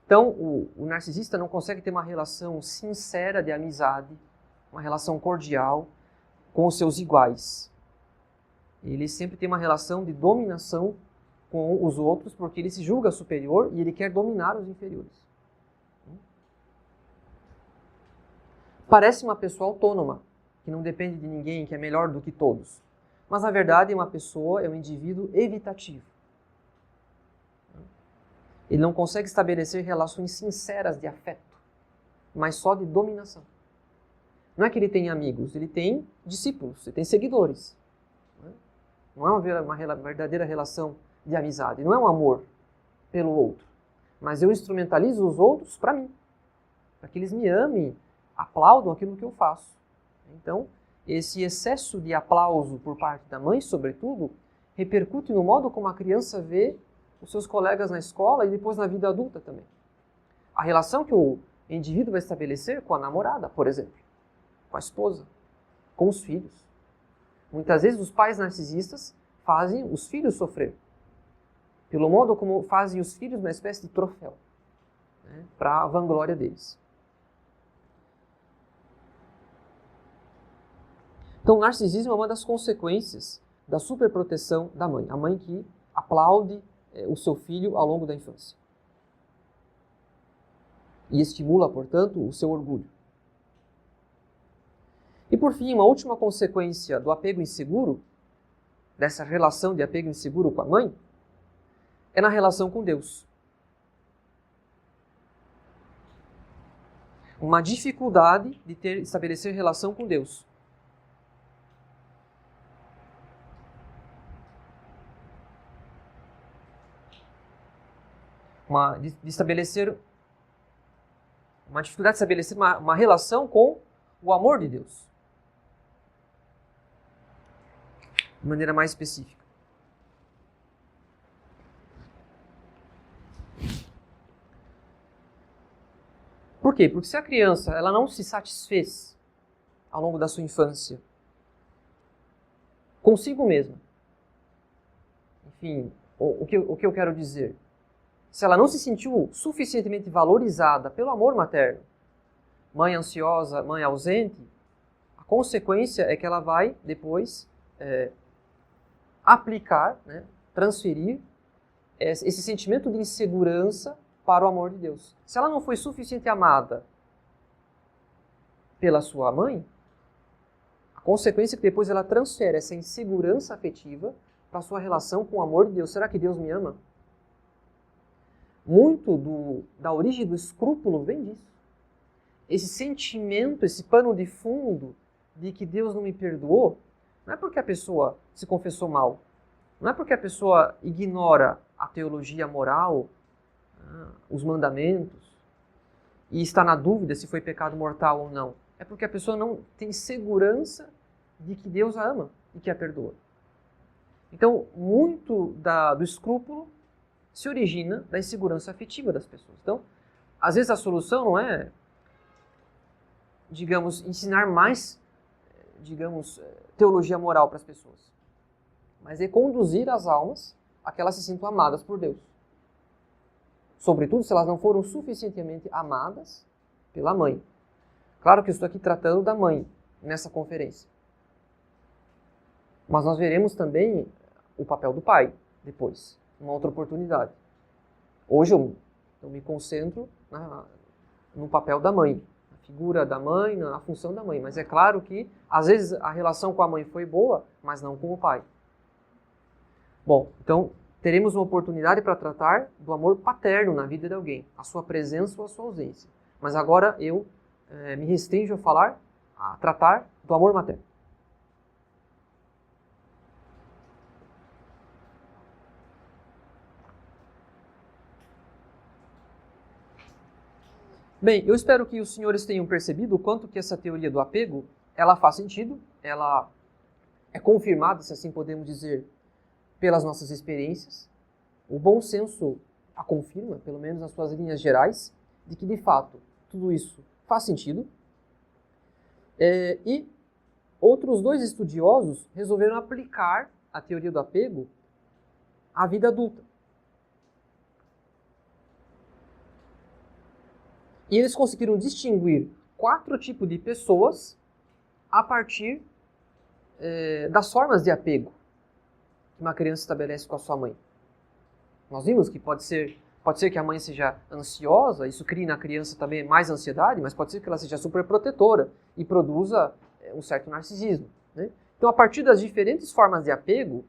Então, o narcisista não consegue ter uma relação sincera de amizade, uma relação cordial com os seus iguais. Ele sempre tem uma relação de dominação com os outros, porque ele se julga superior e ele quer dominar os inferiores. Parece uma pessoa autônoma, que não depende de ninguém, que é melhor do que todos. Mas, na verdade, uma pessoa é um indivíduo evitativo. Ele não consegue estabelecer relações sinceras de afeto, mas só de dominação. Não é que ele tem amigos, ele tem discípulos, ele tem seguidores. Não é uma verdadeira relação de amizade, não é um amor pelo outro. Mas eu instrumentalizo os outros para mim, para que eles me amem, aplaudam aquilo que eu faço. Então, esse excesso de aplauso por parte da mãe, sobretudo, repercute no modo como a criança vê os seus colegas na escola e depois na vida adulta também. A relação que o indivíduo vai estabelecer com a namorada, por exemplo, com a esposa, com os filhos. Muitas vezes os pais narcisistas fazem os filhos sofrer, pelo modo como fazem os filhos uma espécie de troféu, né, para a vanglória deles. Então, o narcisismo é uma das consequências da superproteção da mãe. A mãe que aplaude o seu filho ao longo da infância. E estimula, portanto, o seu orgulho. E, por fim, uma última consequência do apego inseguro, dessa relação de apego inseguro com a mãe, é na relação com Deus. Uma dificuldade de estabelecer relação com Deus. Uma dificuldade de estabelecer uma relação com o amor de Deus. De maneira mais específica. Por quê? Porque se a criança ela não se satisfez ao longo da sua infância consigo mesma, enfim, o que eu quero dizer? Se ela não se sentiu suficientemente valorizada pelo amor materno, mãe ansiosa, mãe ausente, a consequência é que ela vai depois aplicar, né, transferir esse sentimento de insegurança para o amor de Deus. Se ela não foi suficientemente amada pela sua mãe, a consequência é que depois ela transfere essa insegurança afetiva para a sua relação com o amor de Deus. Será que Deus me ama? Muito da origem do escrúpulo vem disso. Esse sentimento, esse pano de fundo de que Deus não me perdoou, não é porque a pessoa se confessou mal, não é porque a pessoa ignora a teologia moral, os mandamentos, e está na dúvida se foi pecado mortal ou não. É porque a pessoa não tem segurança de que Deus a ama e que a perdoa. Então, muito do escrúpulo se origina da insegurança afetiva das pessoas. Então, às vezes a solução não é, digamos, ensinar mais, digamos, teologia moral para as pessoas, mas é conduzir as almas a que elas se sintam amadas por Deus. Sobretudo se elas não foram suficientemente amadas pela mãe. Claro que eu estou aqui tratando da mãe nessa conferência. Mas nós veremos também o papel do pai depois, numa outra oportunidade. Hoje eu me concentro no papel da mãe, na figura da mãe, na função da mãe. Mas é claro que, às vezes, a relação com a mãe foi boa, mas não com o pai. Bom, então teremos uma oportunidade para tratar do amor paterno na vida de alguém, a sua presença ou a sua ausência. Mas agora eu me restringo a tratar do amor materno. Bem, eu espero que os senhores tenham percebido o quanto que essa teoria do apego, ela faz sentido, ela é confirmada, se assim podemos dizer, pelas nossas experiências. O bom senso a confirma, pelo menos nas suas linhas gerais, de que, de fato, tudo isso faz sentido. E outros dois estudiosos resolveram aplicar a teoria do apego à vida adulta. E eles conseguiram distinguir 4 tipos de pessoas a partir das formas de apego que uma criança estabelece com a sua mãe. Nós vimos que pode ser que a mãe seja ansiosa, isso cria na criança também mais ansiedade, mas pode ser que ela seja superprotetora e produza um certo narcisismo, né? Então, a partir das diferentes formas de apego,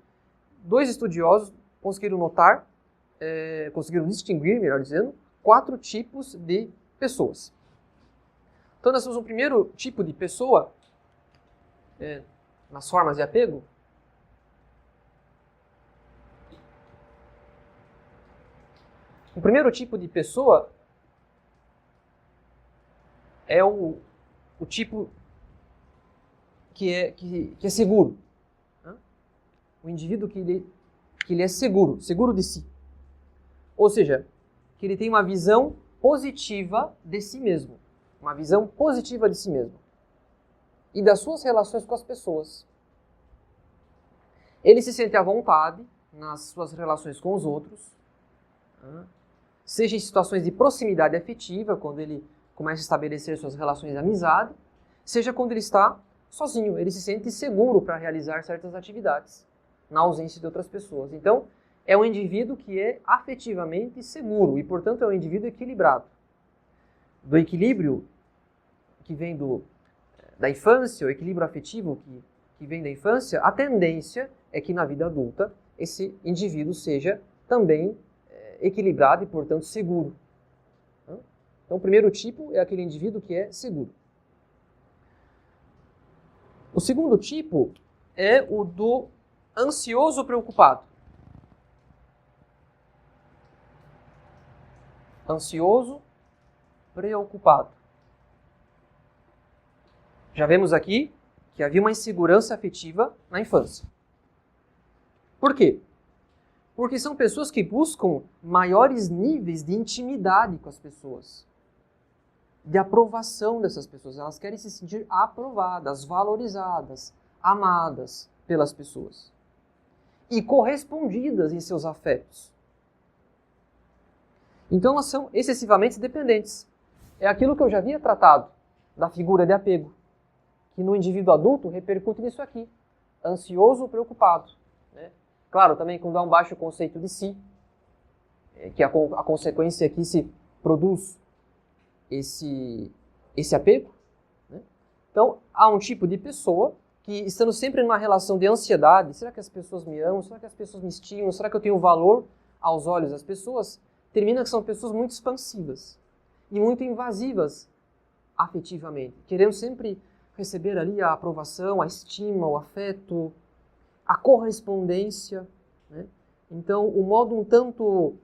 2 estudiosos conseguiram conseguiram distinguir, melhor dizendo, 4 tipos de pessoas. Então, nós temos um primeiro tipo de pessoa nas formas de apego. O primeiro tipo de pessoa é o tipo que é seguro. Né? O indivíduo que ele é seguro de si. Ou seja, que ele tem uma visão positiva de si mesmo. Uma visão positiva de si mesmo. E das suas relações com as pessoas. Ele se sente à vontade nas suas relações com os outros. Seja em situações de proximidade afetiva, quando ele começa a estabelecer suas relações de amizade, seja quando ele está sozinho, ele se sente seguro para realizar certas atividades, na ausência de outras pessoas. Então, é um indivíduo que é afetivamente seguro e, portanto, é um indivíduo equilibrado. Do equilíbrio que vem da infância, o equilíbrio afetivo que vem da infância, a tendência é que na vida adulta esse indivíduo seja também equilibrado e, portanto, seguro. Então, o primeiro tipo é aquele indivíduo que é seguro. O segundo tipo é o do ansioso preocupado. Ansioso preocupado. Já vemos aqui que havia uma insegurança afetiva na infância. Por quê? Porque são pessoas que buscam maiores níveis de intimidade com as pessoas, de aprovação dessas pessoas. Elas querem se sentir aprovadas, valorizadas, amadas pelas pessoas e correspondidas em seus afetos. Então elas são excessivamente dependentes. É aquilo que eu já havia tratado da figura de apego, que no indivíduo adulto repercute nisso aqui, ansioso, preocupado. Né? Claro, também quando há um baixo conceito de si, que a consequência aqui se produz esse apego. Né? Então, há um tipo de pessoa que estando sempre numa relação de ansiedade, será que as pessoas me amam? Será que as pessoas me estimam? Será que eu tenho valor aos olhos das pessoas? Termina que são pessoas muito expansivas e muito invasivas afetivamente, querendo sempre receber ali a aprovação, a estima, o afeto, a correspondência, né? Então, o modo um tanto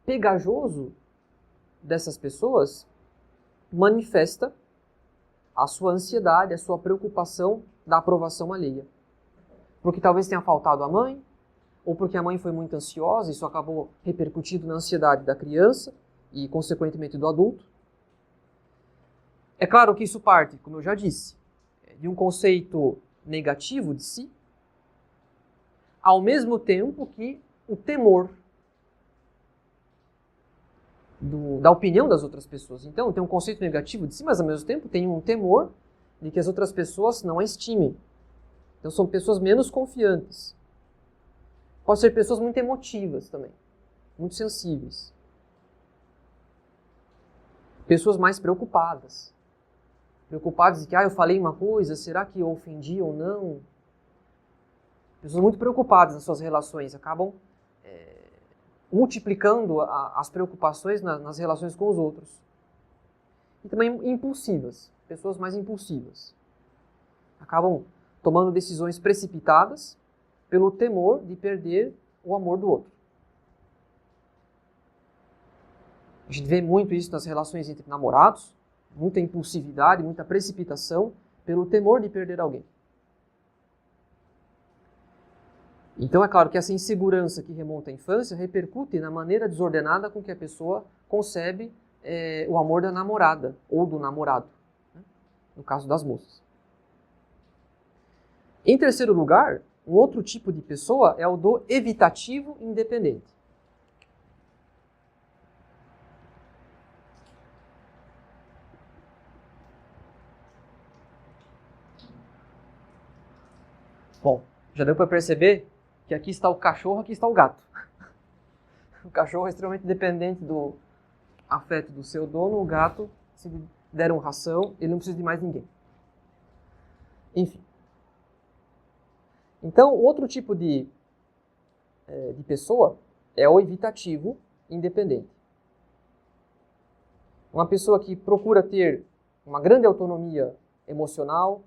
pegajoso dessas pessoas manifesta a sua ansiedade, a sua preocupação da aprovação alheia. Porque talvez tenha faltado a mãe, ou porque a mãe foi muito ansiosa, e isso acabou repercutindo na ansiedade da criança e, consequentemente, do adulto. É claro que isso parte, como eu já disse, de um conceito negativo de si, ao mesmo tempo que o temor da opinião das outras pessoas. Então, tem um conceito negativo de si, mas ao mesmo tempo tem um temor de que as outras pessoas não a estimem. Então, são pessoas menos confiantes. Pode ser pessoas muito emotivas também, muito sensíveis. Pessoas mais preocupadas. Preocupadas de que, eu falei uma coisa, será que eu ofendi ou não? Pessoas muito preocupadas nas suas relações, acabam multiplicando as preocupações nas relações com os outros. E também impulsivas, pessoas mais impulsivas. Acabam tomando decisões precipitadas pelo temor de perder o amor do outro. A gente vê muito isso nas relações entre namorados, muita impulsividade, muita precipitação pelo temor de perder alguém. Então é claro que essa insegurança que remonta à infância repercute na maneira desordenada com que a pessoa concebe o amor da namorada ou do namorado, né? No caso das moças. Em terceiro lugar, um outro tipo de pessoa é o do evitativo independente. Bom, já deu para perceber que aqui está o cachorro, aqui está o gato. O cachorro é extremamente dependente do afeto do seu dono, o gato, se lhe deram ração, ele não precisa de mais ninguém. Enfim. Então, outro tipo de pessoa é o evitativo independente. Uma pessoa que procura ter uma grande autonomia emocional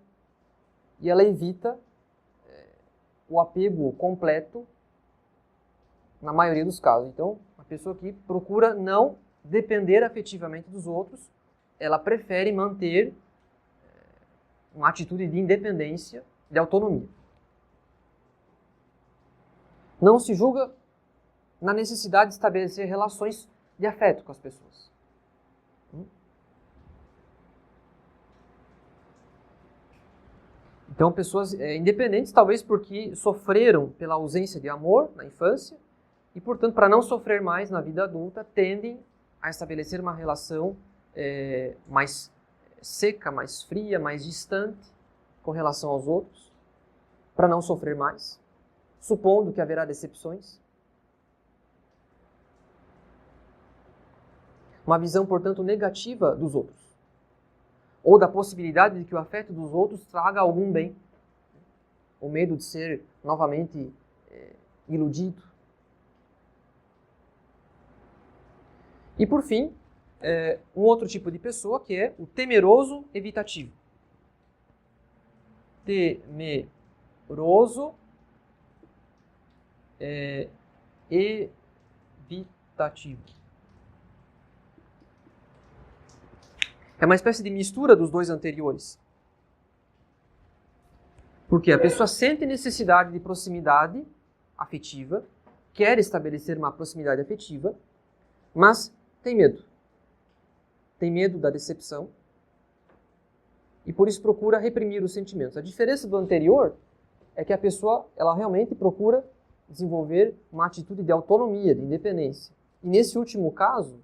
e ela evita o apego completo na maioria dos casos. Então, uma pessoa que procura não depender afetivamente dos outros, ela prefere manter uma atitude de independência, de autonomia. Não se julga na necessidade de estabelecer relações de afeto com as pessoas. Então, pessoas independentes, talvez porque sofreram pela ausência de amor na infância e, portanto, para não sofrer mais na vida adulta, tendem a estabelecer uma relação mais seca, mais fria, mais distante com relação aos outros, para não sofrer mais, supondo que haverá decepções. Uma visão, portanto, negativa dos outros. Ou da possibilidade de que o afeto dos outros traga algum bem. O medo de ser novamente iludido. E por fim, um outro tipo de pessoa que é o temeroso evitativo. Temeroso evitativo. É uma espécie de mistura dos dois anteriores. Porque a pessoa sente necessidade de proximidade afetiva, quer estabelecer uma proximidade afetiva, mas tem medo. Tem medo da decepção e por isso procura reprimir os sentimentos. A diferença do anterior é que a pessoa ela realmente procura desenvolver uma atitude de autonomia, de independência. E nesse último caso,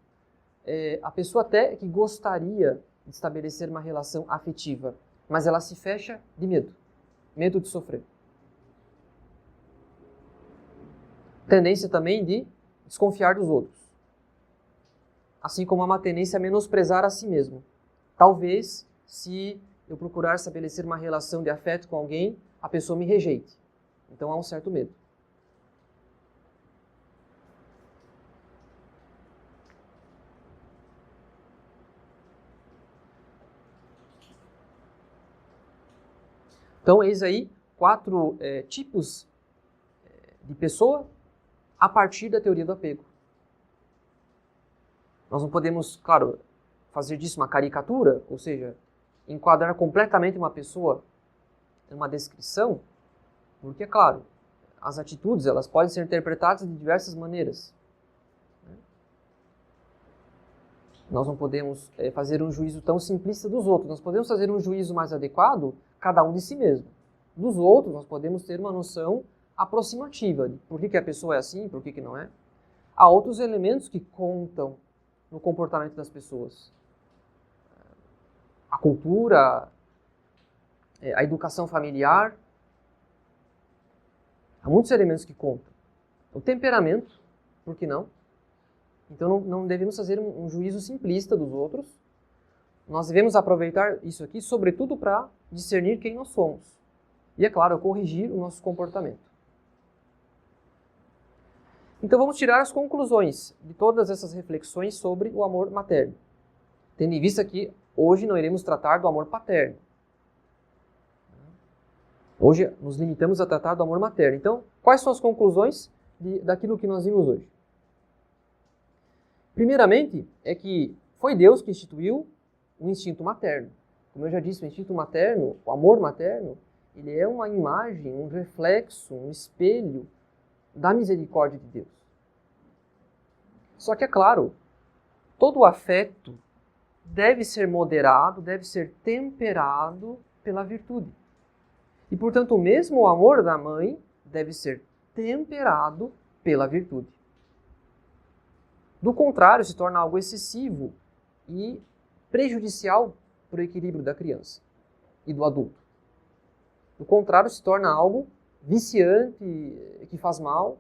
a pessoa até que gostaria de estabelecer uma relação afetiva, mas ela se fecha de medo. Medo de sofrer. Tendência também de desconfiar dos outros. Assim como há uma tendência a menosprezar a si mesmo. Talvez, se eu procurar estabelecer uma relação de afeto com alguém, a pessoa me rejeite. Então há um certo medo. Então, eis aí 4 tipos de pessoa a partir da teoria do apego. Nós não podemos, claro, fazer disso uma caricatura, ou seja, enquadrar completamente uma pessoa em uma descrição, porque, claro, as atitudes elas podem ser interpretadas de diversas maneiras. Nós não podemos fazer um juízo tão simplista dos outros. Nós podemos fazer um juízo mais adequado, cada um de si mesmo. Dos outros, nós podemos ter uma noção aproximativa de por que a pessoa é assim, por que não é. Há outros elementos que contam no comportamento das pessoas. A cultura, a educação familiar. Há muitos elementos que contam. O temperamento, por que não? Então não devemos fazer um juízo simplista dos outros. Nós devemos aproveitar isso aqui, sobretudo, para discernir quem nós somos. E, é claro, corrigir o nosso comportamento. Então vamos tirar as conclusões de todas essas reflexões sobre o amor materno. Tendo em vista que hoje não iremos tratar do amor paterno. Hoje nos limitamos a tratar do amor materno. Então, quais são as conclusões daquilo que nós vimos hoje? Primeiramente, é que foi Deus que instituiu o instinto materno. Como eu já disse, o instinto materno, o amor materno, ele é uma imagem, um reflexo, um espelho da misericórdia de Deus. Só que, é claro, todo o afeto deve ser moderado, deve ser temperado pela virtude. E, portanto, mesmo o amor da mãe deve ser temperado pela virtude. Do contrário, se torna algo excessivo e prejudicial para o equilíbrio da criança e do adulto. Do contrário, se torna algo viciante, que faz mal,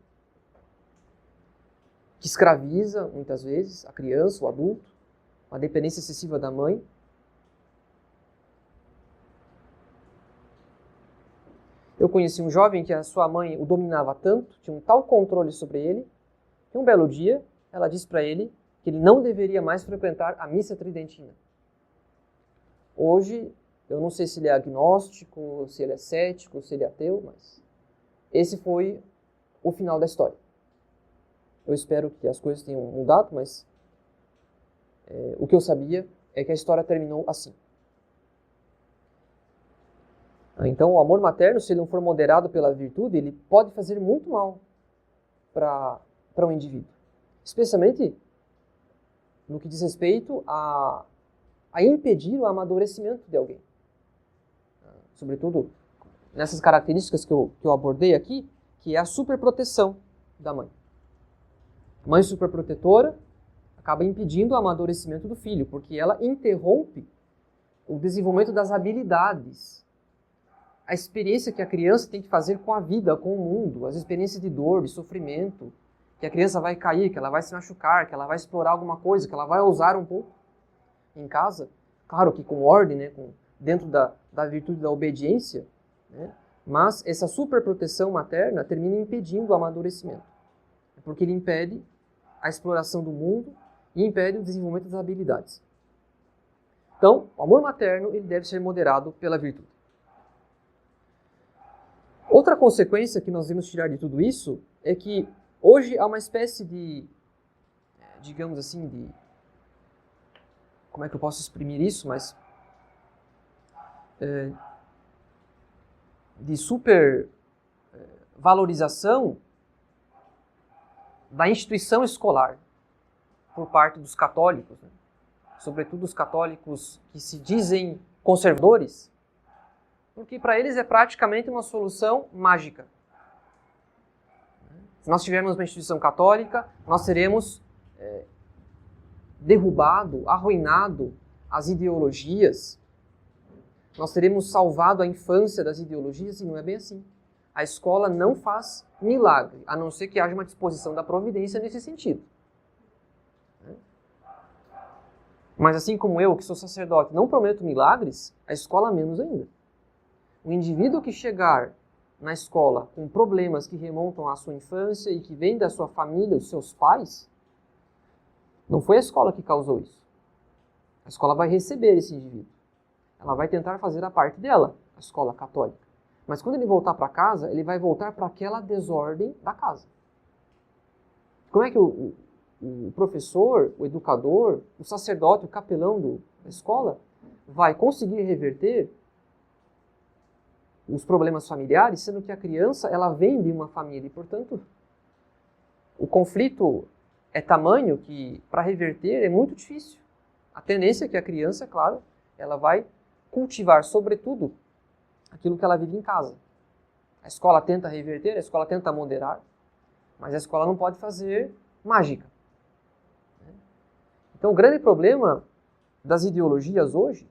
que escraviza, muitas vezes, a criança, o adulto, uma dependência excessiva da mãe. Eu conheci um jovem que a sua mãe o dominava tanto, tinha um tal controle sobre ele, que um belo dia ela disse para ele que ele não deveria mais frequentar a missa tridentina. Hoje, eu não sei se ele é agnóstico, se ele é cético, se ele é ateu, mas esse foi o final da história. Eu espero que as coisas tenham mudado, mas o que eu sabia é que a história terminou assim. Então, o amor materno, se ele não for moderado pela virtude, ele pode fazer muito mal para um indivíduo. Especialmente no que diz respeito a impedir o amadurecimento de alguém. Sobretudo nessas características que eu abordei aqui, que é a superproteção da mãe. A mãe superprotetora acaba impedindo o amadurecimento do filho, porque ela interrompe o desenvolvimento das habilidades, a experiência que a criança tem que fazer com a vida, com o mundo, as experiências de dor, de sofrimento, que a criança vai cair, que ela vai se machucar, que ela vai explorar alguma coisa, que ela vai ousar um pouco em casa. Claro que com ordem, né, dentro da virtude da obediência, né, mas essa superproteção materna termina impedindo o amadurecimento, porque ele impede a exploração do mundo e impede o desenvolvimento das habilidades. Então, o amor materno ele deve ser moderado pela virtude. Outra consequência que nós devemos tirar de tudo isso é que hoje há uma espécie de, digamos assim, como é que eu posso exprimir isso, mas de supervalorização da instituição escolar por parte dos católicos, né? Sobretudo os católicos que se dizem conservadores, porque para eles é praticamente uma solução mágica. Se nós tivermos uma instituição católica, nós teremos derrubado, arruinado as ideologias, nós teremos salvado a infância das ideologias, e não é bem assim. A escola não faz milagre, a não ser que haja uma disposição da providência nesse sentido. Mas assim como eu, que sou sacerdote, não prometo milagres, a escola menos ainda. O indivíduo que chegar na escola com problemas que remontam à sua infância e que vêm da sua família, dos seus pais, não foi a escola que causou isso. A escola vai receber esse indivíduo. Ela vai tentar fazer a parte dela, a escola católica. Mas quando ele voltar para casa, ele vai voltar para aquela desordem da casa. Como é que o professor, o educador, o sacerdote, o capelão da escola vai conseguir reverter os problemas familiares, sendo que a criança ela vem de uma família e, portanto, o conflito é tamanho que, para reverter, é muito difícil. A tendência é que a criança, claro, ela vai cultivar, sobretudo, aquilo que ela vive em casa. A escola tenta reverter, a escola tenta moderar, mas a escola não pode fazer mágica. Então, o grande problema das ideologias hoje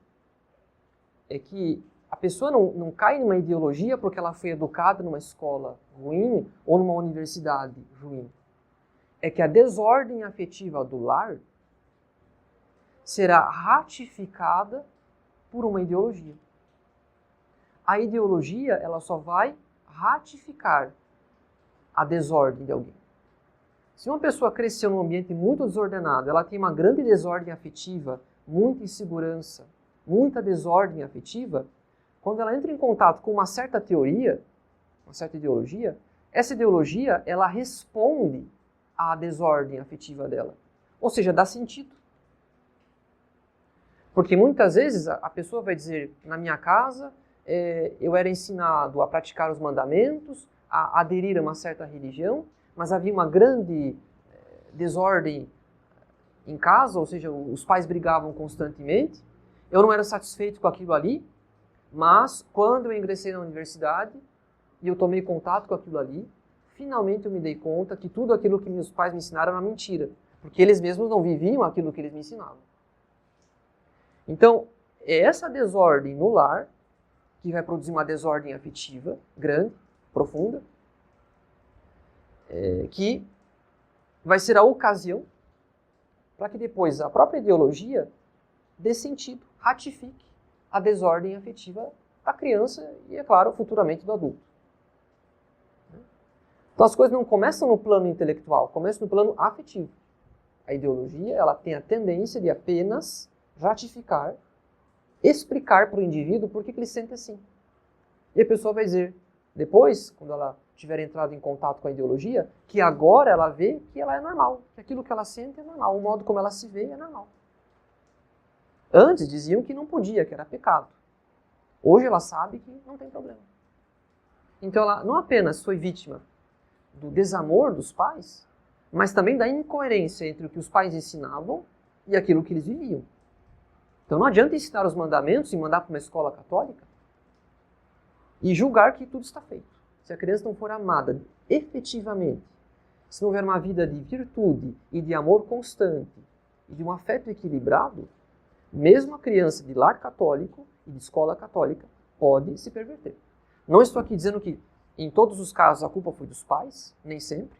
é que a pessoa não cai numa ideologia porque ela foi educada numa escola ruim ou numa universidade ruim. É que a desordem afetiva do lar será ratificada por uma ideologia. A ideologia, ela só vai ratificar a desordem de alguém. Se uma pessoa cresceu num ambiente muito desordenado, ela tem uma grande desordem afetiva, muita insegurança, muita desordem afetiva, quando ela entra em contato com uma certa teoria, uma certa ideologia, essa ideologia, ela responde à desordem afetiva dela. Ou seja, dá sentido. Porque muitas vezes a pessoa vai dizer, na minha casa, eu era ensinado a praticar os mandamentos, a aderir a uma certa religião, mas havia uma grande desordem em casa, ou seja, os pais brigavam constantemente, eu não era satisfeito com aquilo ali, mas quando eu ingressei na universidade e eu tomei contato com aquilo ali, finalmente eu me dei conta que tudo aquilo que meus pais me ensinaram era mentira, porque eles mesmos não viviam aquilo que eles me ensinavam. Então, é essa desordem no lar que vai produzir uma desordem afetiva grande, profunda, que vai ser a ocasião para que depois a própria ideologia dê sentido, ratifique a desordem afetiva da criança e, é claro, futuramente do adulto. Então as coisas não começam no plano intelectual, começam no plano afetivo. A ideologia ela tem a tendência de apenas ratificar, explicar para o indivíduo por que ele sente assim. E a pessoa vai dizer, depois, quando ela tiver entrado em contato com a ideologia, que agora ela vê que ela é normal, que aquilo que ela sente é normal, o modo como ela se vê é normal. Antes diziam que não podia, que era pecado. Hoje ela sabe que não tem problema. Então ela não apenas foi vítima do desamor dos pais, mas também da incoerência entre o que os pais ensinavam e aquilo que eles viviam. Então não adianta ensinar os mandamentos e mandar para uma escola católica e julgar que tudo está feito. Se a criança não for amada efetivamente, se não houver uma vida de virtude e de amor constante e de um afeto equilibrado, mesmo a criança de lar católico e de escola católica pode se perverter. Não estou aqui dizendo que em todos os casos a culpa foi dos pais, nem sempre.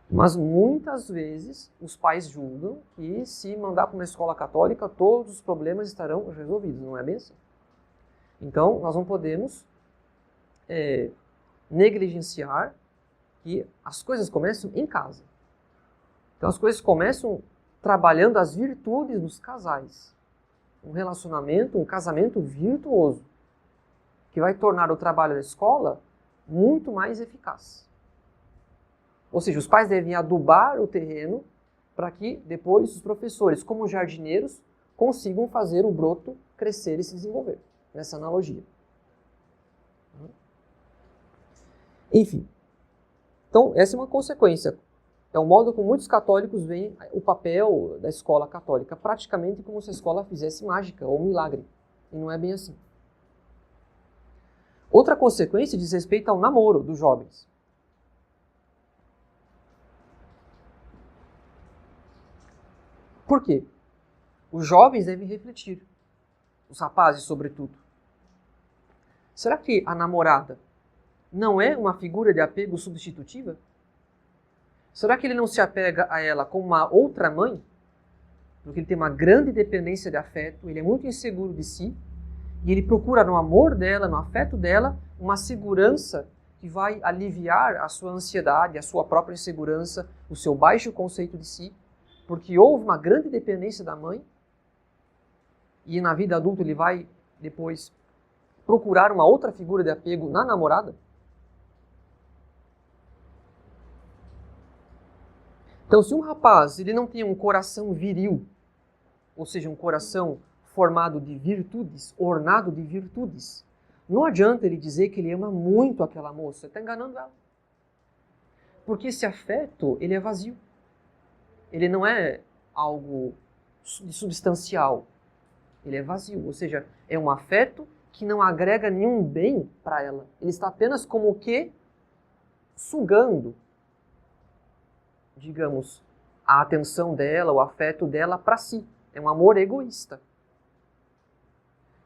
Mas muitas vezes os pais julgam que se mandar para uma escola católica todos os problemas estarão resolvidos. Não é bem assim. Então nós não podemos negligenciar que as coisas começam em casa. Então as coisas começam trabalhando as virtudes dos casais. Um relacionamento, um casamento virtuoso, que vai tornar o trabalho da escola muito mais eficaz. Ou seja, os pais devem adubar o terreno para que depois os professores, como jardineiros, consigam fazer o broto crescer e se desenvolver, nessa analogia. Enfim, então essa é uma consequência. É o modo como muitos católicos veem o papel da escola católica, praticamente como se a escola fizesse mágica ou milagre. E não é bem assim. Outra consequência diz respeito ao namoro dos jovens. Por quê? Os jovens devem refletir, os rapazes sobretudo. Será que a namorada não é uma figura de apego substitutiva? Será que ele não se apega a ela como uma outra mãe? porque ele tem uma grande dependência de afeto, ele é muito inseguro de si, e ele procura no amor dela, no afeto dela, uma segurança que vai aliviar a sua ansiedade, a sua própria insegurança, o seu baixo conceito de si, porque houve uma grande dependência da mãe, e na vida adulta ele vai depois procurar uma outra figura de apego na namorada. Então, se um rapaz ele não tem um coração viril, ou seja, um coração formado de virtudes, ornado de virtudes, não adianta ele dizer que ele ama muito aquela moça, ele está enganando ela. Porque esse afeto, ele é vazio. Ele não é algo substancial. Ele é vazio, ou seja, é um afeto que não agrega nenhum bem para ela. Ele está apenas como o quê? Sugando, digamos, a atenção dela, o afeto dela para si. É um amor egoísta.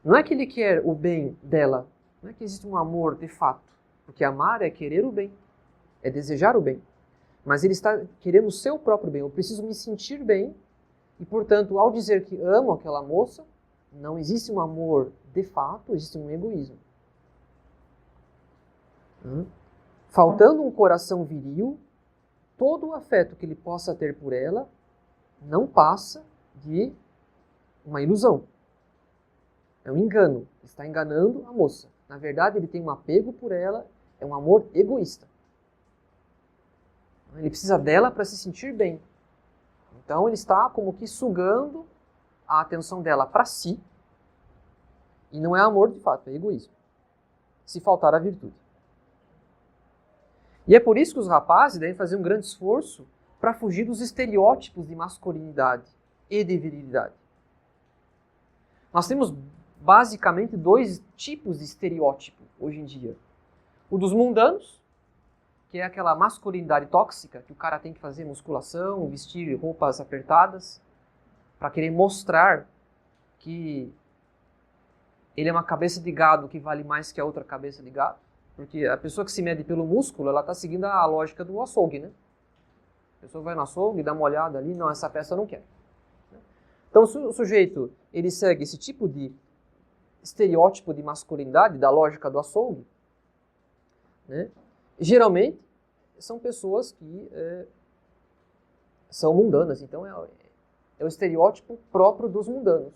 Não é que ele quer o bem dela, não é que existe um amor de fato, porque amar é querer o bem, é desejar o bem. Mas ele está querendo o seu próprio bem. Eu preciso me sentir bem e, portanto, ao dizer que amo aquela moça, não existe um amor de fato, existe um egoísmo. Faltando um coração viril, todo o afeto que ele possa ter por ela não passa de uma ilusão. É um engano. Ele está enganando a moça. Na verdade, ele tem um apego por ela, é um amor egoísta. Ele precisa dela para se sentir bem. Então, ele está como que sugando a atenção dela para si. E não é amor de fato, é egoísmo. Se faltar a virtude. E é por isso que os rapazes devem fazer um grande esforço para fugir dos estereótipos de masculinidade e de virilidade. Nós temos basicamente dois tipos de estereótipo hoje em dia. O dos mundanos, que é aquela masculinidade tóxica, que o cara tem que fazer musculação, vestir roupas apertadas, para querer mostrar que ele é uma cabeça de gado que vale mais que a outra cabeça de gado. Porque a pessoa que se mede pelo músculo, ela está seguindo a lógica do açougue, né? A pessoa vai no açougue, dá uma olhada ali, não, essa peça eu não quero. Então, se o sujeito ele segue esse tipo de estereótipo de masculinidade, da lógica do açougue, né? Geralmente são pessoas que são mundanas. Então, é o estereótipo próprio dos mundanos.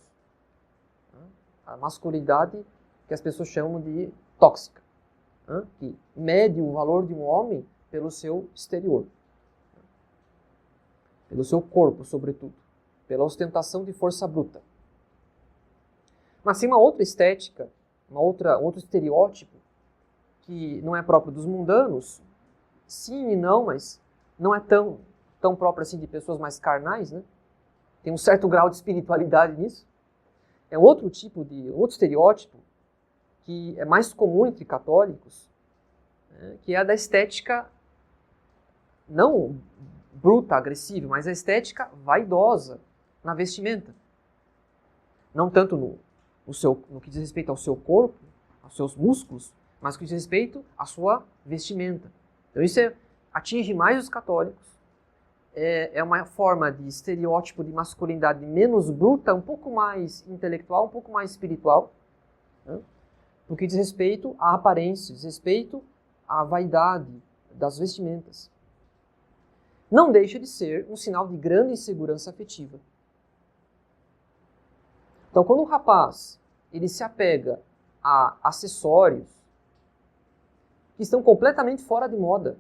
A masculinidade que as pessoas chamam de tóxica, que mede o valor de um homem pelo seu exterior, pelo seu corpo, sobretudo, pela ostentação de força bruta. Mas tem uma outra estética, um outro estereótipo, que não é próprio dos mundanos, sim e não, mas não é tão próprio assim de pessoas mais carnais, né? Tem um certo grau de espiritualidade nisso. É um outro estereótipo que é mais comum entre católicos, né, que é a da estética não bruta, agressiva, mas a estética vaidosa na vestimenta. Não tanto no que diz respeito ao seu corpo, aos seus músculos, mas no que diz respeito à sua vestimenta. Então isso atinge mais os católicos. É uma forma de estereótipo de masculinidade menos bruta, um pouco mais intelectual, um pouco mais espiritual, né? No que diz respeito à aparência, diz respeito à vaidade das vestimentas. Não deixa de ser um sinal de grande insegurança afetiva. Então, quando o rapaz ele se apega a acessórios que estão completamente fora de moda,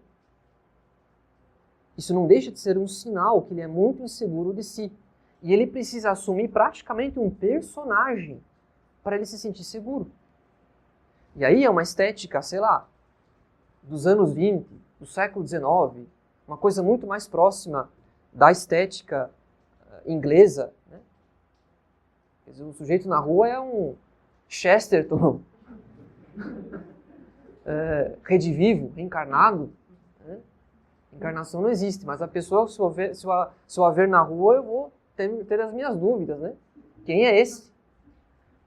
isso não deixa de ser um sinal que ele é muito inseguro de si. E ele precisa assumir praticamente um personagem para ele se sentir seguro. E aí é uma estética, sei lá, dos anos 20, do século XIX, uma coisa muito mais próxima da estética inglesa, né? Quer dizer, o sujeito na rua é um Chesterton redivivo, reencarnado, né? Encarnação não existe, mas a pessoa, se eu a ver na rua, eu vou ter as minhas dúvidas, né? Quem é esse?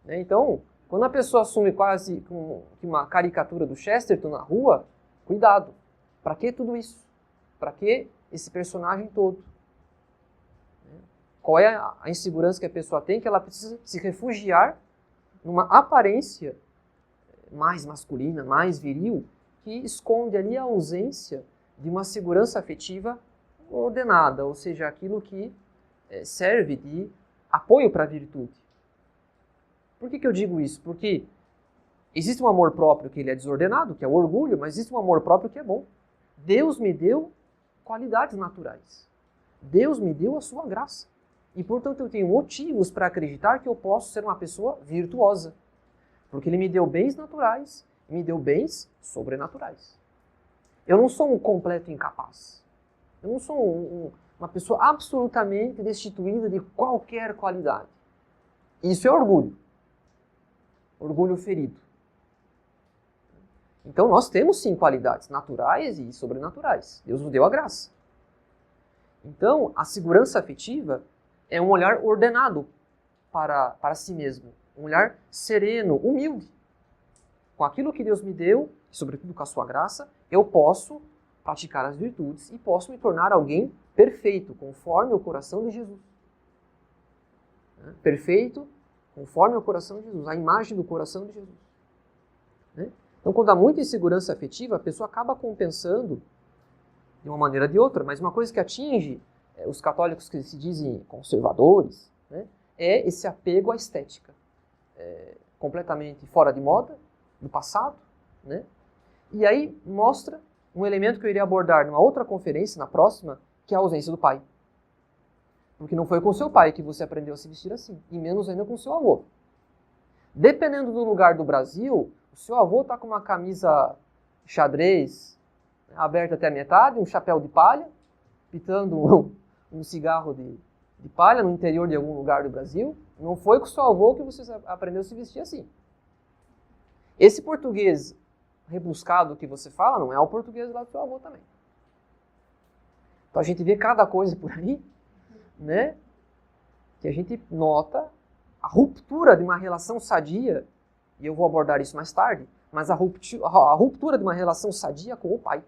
Né? Então, quando a pessoa assume quase uma caricatura do Chesterton na rua, cuidado. Para que tudo isso? Para que esse personagem todo? Qual é a insegurança que a pessoa tem? Que ela precisa se refugiar numa aparência mais masculina, mais viril, que esconde ali a ausência de uma segurança afetiva ordenada, ou seja, aquilo que serve de apoio para a virtude. Por que eu digo isso? Porque existe um amor próprio que ele é desordenado, que é o orgulho, mas existe um amor próprio que é bom. Deus me deu qualidades naturais. Deus me deu a sua graça. E, portanto, eu tenho motivos para acreditar que eu posso ser uma pessoa virtuosa. Porque Ele me deu bens naturais e me deu bens sobrenaturais. Eu não sou um completo incapaz. Eu não sou uma pessoa absolutamente destituída de qualquer qualidade. Isso é orgulho. Orgulho ferido. Então nós temos sim qualidades naturais e sobrenaturais. Deus nos deu a graça. Então a segurança afetiva é um olhar ordenado para si mesmo. Um olhar sereno, humilde. Com aquilo que Deus me deu, sobretudo com a sua graça, eu posso praticar as virtudes e posso me tornar alguém perfeito, conforme o coração de Jesus. Perfeito, conforme o coração de Jesus, a imagem do coração de Jesus. Então, quando há muita insegurança afetiva, a pessoa acaba compensando de uma maneira ou de outra, mas uma coisa que atinge os católicos que se dizem conservadores, é esse apego à estética. Completamente fora de moda, do passado, E aí mostra um elemento que eu iria abordar numa outra conferência, na próxima, que é a ausência do pai. Porque não foi com seu pai que você aprendeu a se vestir assim, e menos ainda com seu avô. Dependendo do lugar do Brasil, o seu avô está com uma camisa xadrez, aberta até a metade, um chapéu de palha, pitando um cigarro de palha no interior de algum lugar do Brasil. Não foi com seu avô que você aprendeu a se vestir assim. Esse português rebuscado que você fala não é o português lá do seu avô também. Então a gente vê cada coisa por aí, que a gente nota a ruptura de uma relação sadia, e eu vou abordar isso mais tarde, mas a ruptura de uma relação sadia com o pai.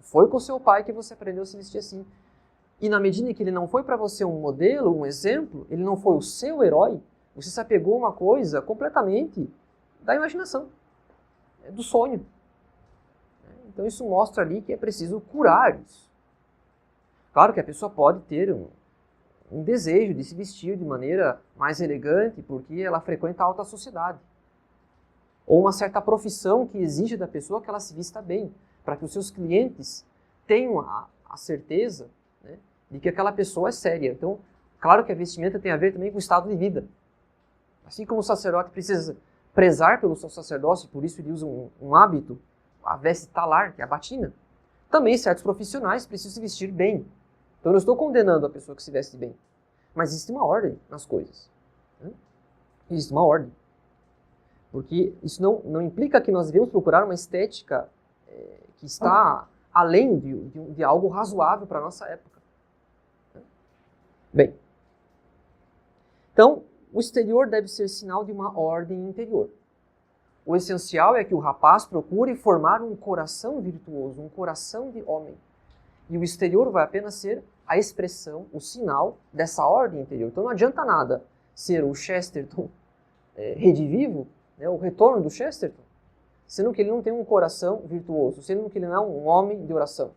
Foi com o seu pai que você aprendeu a se vestir assim. E na medida em que ele não foi para você um modelo, um exemplo, ele não foi o seu herói, você se apegou a uma coisa completamente da imaginação, do sonho. Então isso mostra ali que é preciso curar isso. Claro que a pessoa pode ter um desejo de se vestir de maneira mais elegante porque ela frequenta a alta sociedade. Ou uma certa profissão que exige da pessoa que ela se vista bem, para que os seus clientes tenham a certeza de que aquela pessoa é séria. Então, claro que a vestimenta tem a ver também com o estado de vida. Assim como o sacerdote precisa prezar pelo seu sacerdócio, por isso ele usa um hábito, a veste talar, que é a batina, também certos profissionais precisam se vestir bem. Então, eu não estou condenando a pessoa que se veste bem, mas existe uma ordem nas coisas. Existe uma ordem. Porque isso não implica que nós devemos procurar uma estética que está além de algo razoável para a nossa época. Bem, então, o exterior deve ser sinal de uma ordem interior. O essencial é que o rapaz procure formar um coração virtuoso, um coração de homem. E o exterior vai apenas ser a expressão, o sinal dessa ordem interior. Então não adianta nada ser o Chesterton redivivo, o retorno do Chesterton, sendo que ele não tem um coração virtuoso, sendo que ele não é um homem de oração,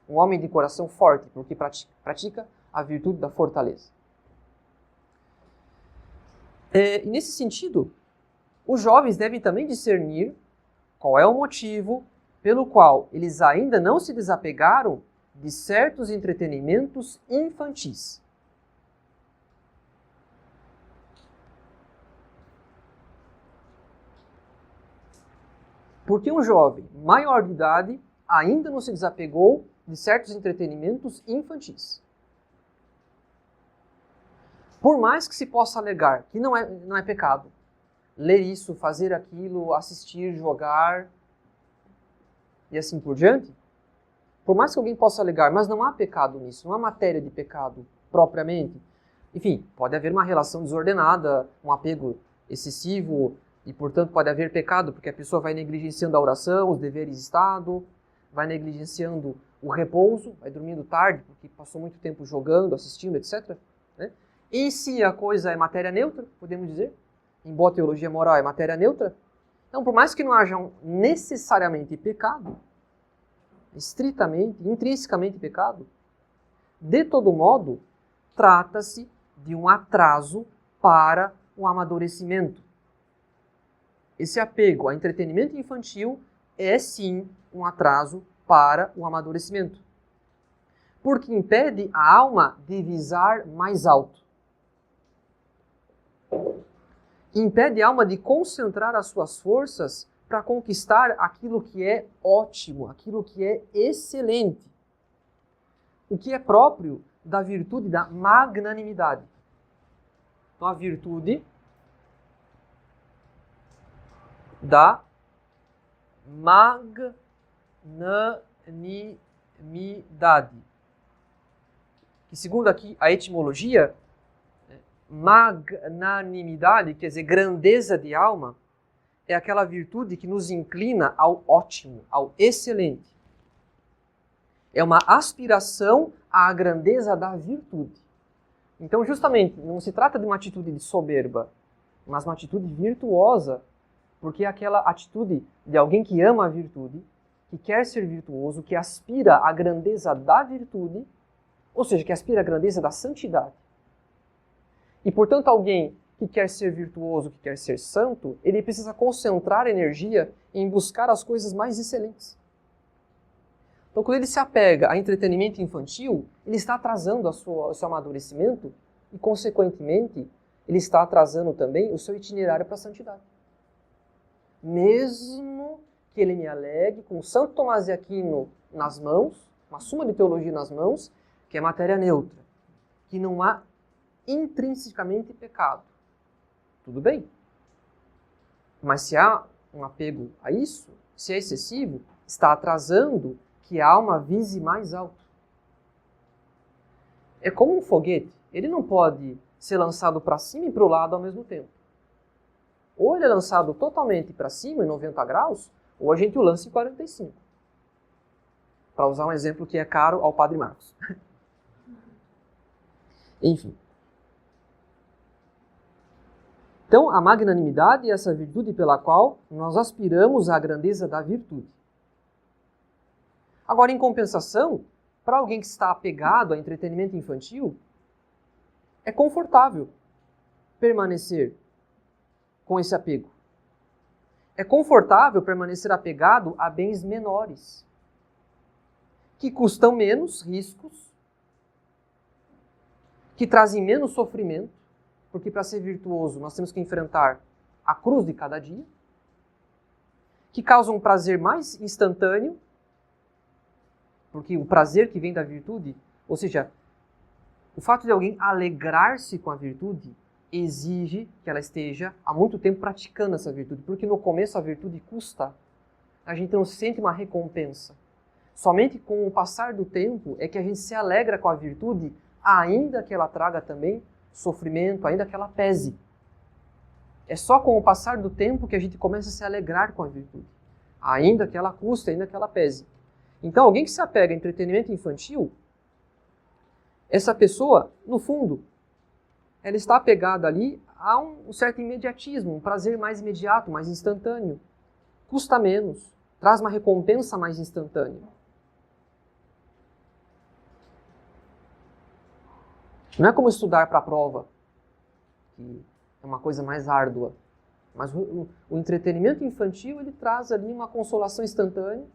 um homem de coração forte, porque pratica a virtude da fortaleza. E nesse sentido, os jovens devem também discernir qual é o motivo pelo qual eles ainda não se desapegaram de certos entretenimentos infantis. Porque um jovem maior de idade ainda não se desapegou de certos entretenimentos infantis. Por mais que se possa alegar que não é pecado ler isso, fazer aquilo, assistir, jogar e assim por diante, por mais que alguém possa alegar, mas não há pecado nisso, não há matéria de pecado propriamente. Enfim, pode haver uma relação desordenada, um apego excessivo e, portanto, pode haver pecado porque a pessoa vai negligenciando a oração, os deveres de Estado, vai negligenciando o repouso, vai dormindo tarde porque passou muito tempo jogando, assistindo, etc. né? Em si a coisa é matéria neutra, podemos dizer. Em boa teologia moral é matéria neutra. Então, por mais que não haja necessariamente pecado, estritamente, intrinsecamente pecado, de todo modo, trata-se de um atraso para o amadurecimento. Esse apego a entretenimento infantil é sim um atraso para o amadurecimento, porque impede a alma de visar mais alto. Impede a alma de concentrar as suas forças para conquistar aquilo que é ótimo, aquilo que é excelente, o que é próprio da virtude da magnanimidade. Então, a virtude da magnanimidade, que segundo aqui a etimologia, magnanimidade, quer dizer, grandeza de alma, é aquela virtude que nos inclina ao ótimo, ao excelente. É uma aspiração à grandeza da virtude. Então, justamente, não se trata de uma atitude de soberba, mas uma atitude virtuosa, porque é aquela atitude de alguém que ama a virtude, que quer ser virtuoso, que aspira à grandeza da virtude, ou seja, que aspira à grandeza da santidade. E, portanto, alguém que quer ser virtuoso, que quer ser santo, ele precisa concentrar energia em buscar as coisas mais excelentes. Então, quando ele se apega a entretenimento infantil, ele está atrasando o seu amadurecimento e, consequentemente, ele está atrasando também o seu itinerário para a santidade. Mesmo que ele me alegue com Santo Tomás de Aquino nas mãos, uma Suma de Teologia nas mãos, que é matéria neutra, que não há intrinsecamente pecado. Tudo bem. Mas se há um apego a isso, se é excessivo, está atrasando que a alma vise mais alto. É como um foguete. Ele não pode ser lançado para cima e para o lado ao mesmo tempo. Ou ele é lançado totalmente para cima, em 90 graus, ou a gente o lança em 45. Para usar um exemplo que é caro ao Padre Marcos. Enfim. Então, a magnanimidade é essa virtude pela qual nós aspiramos à grandeza da virtude. Agora, em compensação, para alguém que está apegado a entretenimento infantil, é confortável permanecer com esse apego. É confortável permanecer apegado a bens menores, que custam menos riscos, que trazem menos sofrimento, porque para ser virtuoso nós temos que enfrentar a cruz de cada dia, que causam um prazer mais instantâneo, porque o prazer que vem da virtude, ou seja, o fato de alguém alegrar-se com a virtude, exige que ela esteja há muito tempo praticando essa virtude, porque no começo a virtude custa, a gente não sente uma recompensa. Somente com o passar do tempo é que a gente se alegra com a virtude, ainda que ela traga também sofrimento, ainda que ela pese. É só com o passar do tempo que a gente começa a se alegrar com a virtude, ainda que ela custe, ainda que ela pese. Então, alguém que se apega a entretenimento infantil, essa pessoa, no fundo, ela está apegada ali a um certo imediatismo, um prazer mais imediato, mais instantâneo. Custa menos, traz uma recompensa mais instantânea. Não é como estudar para a prova, que é uma coisa mais árdua. Mas o entretenimento infantil, ele traz ali uma consolação instantânea,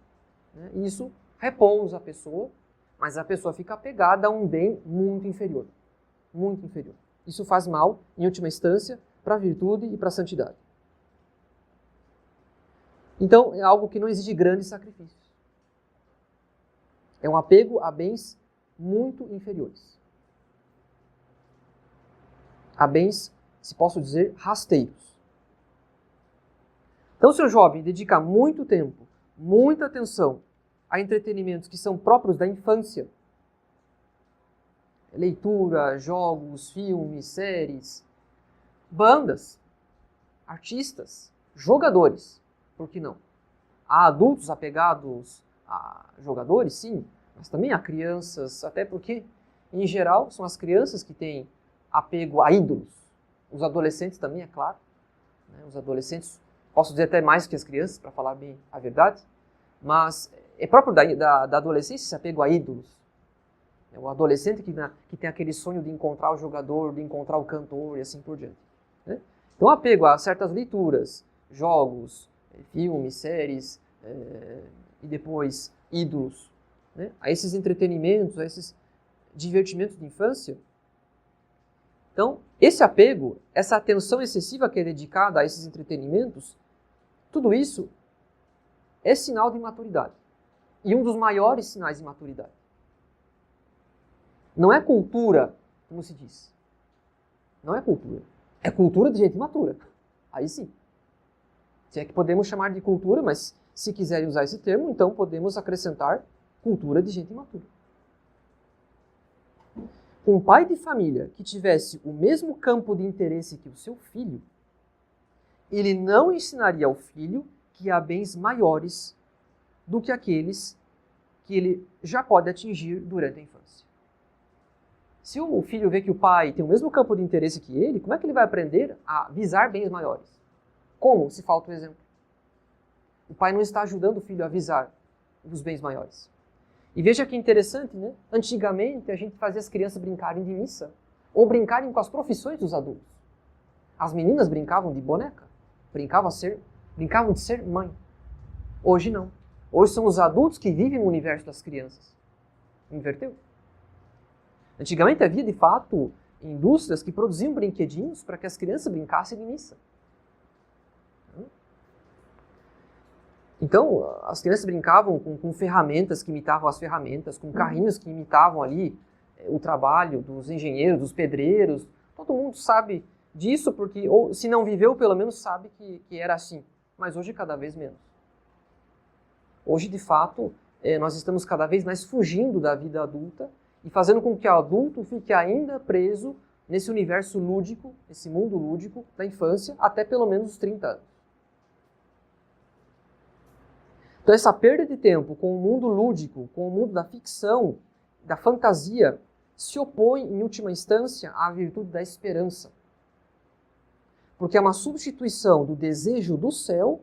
né? E isso repousa a pessoa, mas a pessoa fica apegada a um bem muito inferior. Muito inferior. Isso faz mal, em última instância, para a virtude e para a santidade. Então, é algo que não exige grandes sacrifícios. É um apego a bens muito inferiores. A bens, se posso dizer, rasteiros. Então, se o jovem dedica muito tempo, muita atenção a entretenimentos que são próprios da infância, leitura, jogos, filmes, séries, bandas, artistas, jogadores, por que não? Há adultos apegados a jogadores, sim, mas também há crianças, até porque, em geral, são as crianças que têm apego a ídolos. Os adolescentes também, é claro. Né? Os adolescentes, posso dizer até mais que as crianças, para falar bem a verdade, mas é próprio da adolescência esse apego a ídolos. É o adolescente que tem aquele sonho de encontrar o jogador, de encontrar o cantor e assim por diante. Né? Então, apego a certas leituras, jogos, filmes, séries, e depois ídolos, né? A esses entretenimentos, a esses divertimentos de infância. Então, esse apego, essa atenção excessiva que é dedicada a esses entretenimentos, tudo isso é sinal de imaturidade. E um dos maiores sinais de maturidade. Não é cultura, como se diz. Não é cultura. É cultura de gente imatura. Aí sim. Se é que podemos chamar de cultura, mas se quiserem usar esse termo, então podemos acrescentar cultura de gente imatura. Um pai de família que tivesse o mesmo campo de interesse que o seu filho, ele não ensinaria ao filho que há bens maiores do que aqueles que ele já pode atingir durante a infância. Se o filho vê que o pai tem o mesmo campo de interesse que ele, como é que ele vai aprender a visar bens maiores? Como, se falta o exemplo? O pai não está ajudando o filho a visar os bens maiores. E veja que interessante, né? Antigamente a gente fazia as crianças brincarem de missa ou brincarem com as profissões dos adultos. As meninas brincavam de boneca, brincavam de ser mãe. Hoje não. Hoje são os adultos que vivem no universo das crianças. Inverteu? Antigamente havia, de fato, indústrias que produziam brinquedinhos para que as crianças brincassem de missa. Então, as crianças brincavam com ferramentas que imitavam as ferramentas, com carrinhos que imitavam ali o trabalho dos engenheiros, dos pedreiros. Todo mundo sabe disso, porque, ou se não viveu, pelo menos sabe que era assim. Mas hoje cada vez menos. Hoje, de fato, nós estamos cada vez mais fugindo da vida adulta e fazendo com que o adulto fique ainda preso nesse universo lúdico, nesse mundo lúdico da infância, até pelo menos os 30 anos. Então essa perda de tempo com o mundo lúdico, com o mundo da ficção, da fantasia, se opõe, em última instância, à virtude da esperança. Porque é uma substituição do desejo do céu,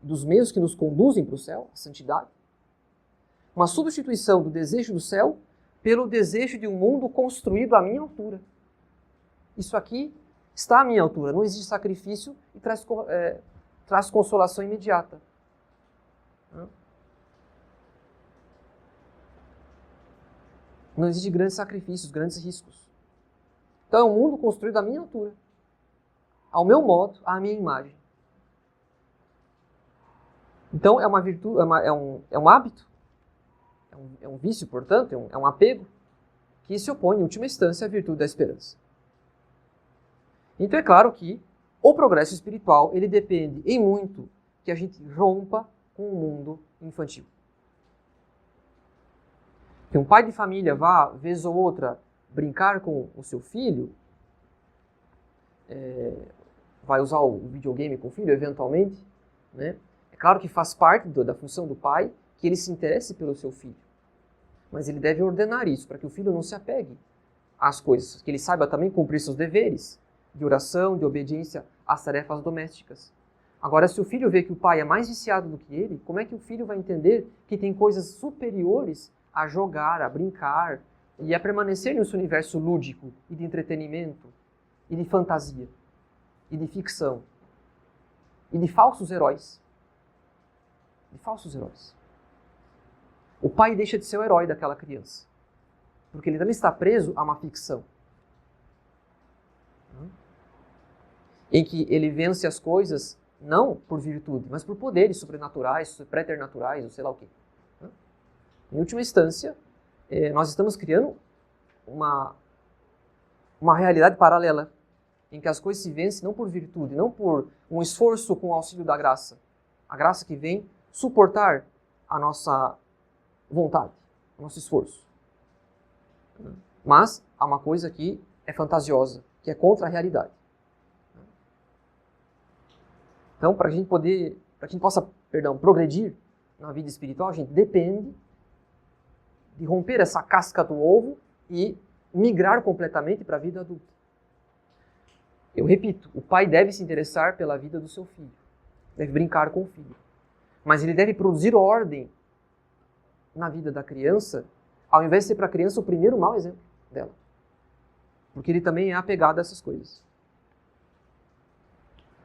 dos meios que nos conduzem para o céu, a santidade, uma substituição do desejo do céu pelo desejo de um mundo construído à minha altura. Isso aqui está à minha altura, não existe sacrifício e traz consolação imediata. Não existe grandes sacrifícios, grandes riscos. Então é um mundo construído à minha altura, ao meu modo, à minha imagem. Então é uma virtude, é um hábito, é um vício, portanto, é um apego que se opõe, em última instância, à virtude da esperança. Então é claro que o progresso espiritual ele depende em muito que a gente rompa com o mundo infantil. Que um pai de família vá, vez ou outra, brincar com o seu filho, vai usar o videogame com o filho, eventualmente, né? É claro que faz parte da função do pai que ele se interesse pelo seu filho. Mas ele deve ordenar isso, para que o filho não se apegue às coisas, que ele saiba também cumprir seus deveres de oração, de obediência às tarefas domésticas. Agora, se o filho vê que o pai é mais viciado do que ele, como é que o filho vai entender que tem coisas superiores a jogar, a brincar e a permanecer nesse universo lúdico e de entretenimento e de fantasia e de ficção e de falsos heróis? De falsos heróis. O pai deixa de ser o herói daquela criança, porque ele também está preso a uma ficção em que ele vence as coisas não por virtude, mas por poderes sobrenaturais, preternaturais, ou sei lá o quê. Em última instância, nós estamos criando uma realidade paralela, em que as coisas se vencem não por virtude, não por um esforço com o auxílio da graça. A graça que vem suportar a nossa vontade, o nosso esforço. Mas há uma coisa que é fantasiosa, que é contra a realidade. Então, para que a gente possa, progredir na vida espiritual, a gente depende de romper essa casca do ovo e migrar completamente para a vida adulta. Eu repito, o pai deve se interessar pela vida do seu filho, deve brincar com o filho, mas ele deve produzir ordem na vida da criança, ao invés de ser para a criança o primeiro mau exemplo dela. Porque ele também é apegado a essas coisas.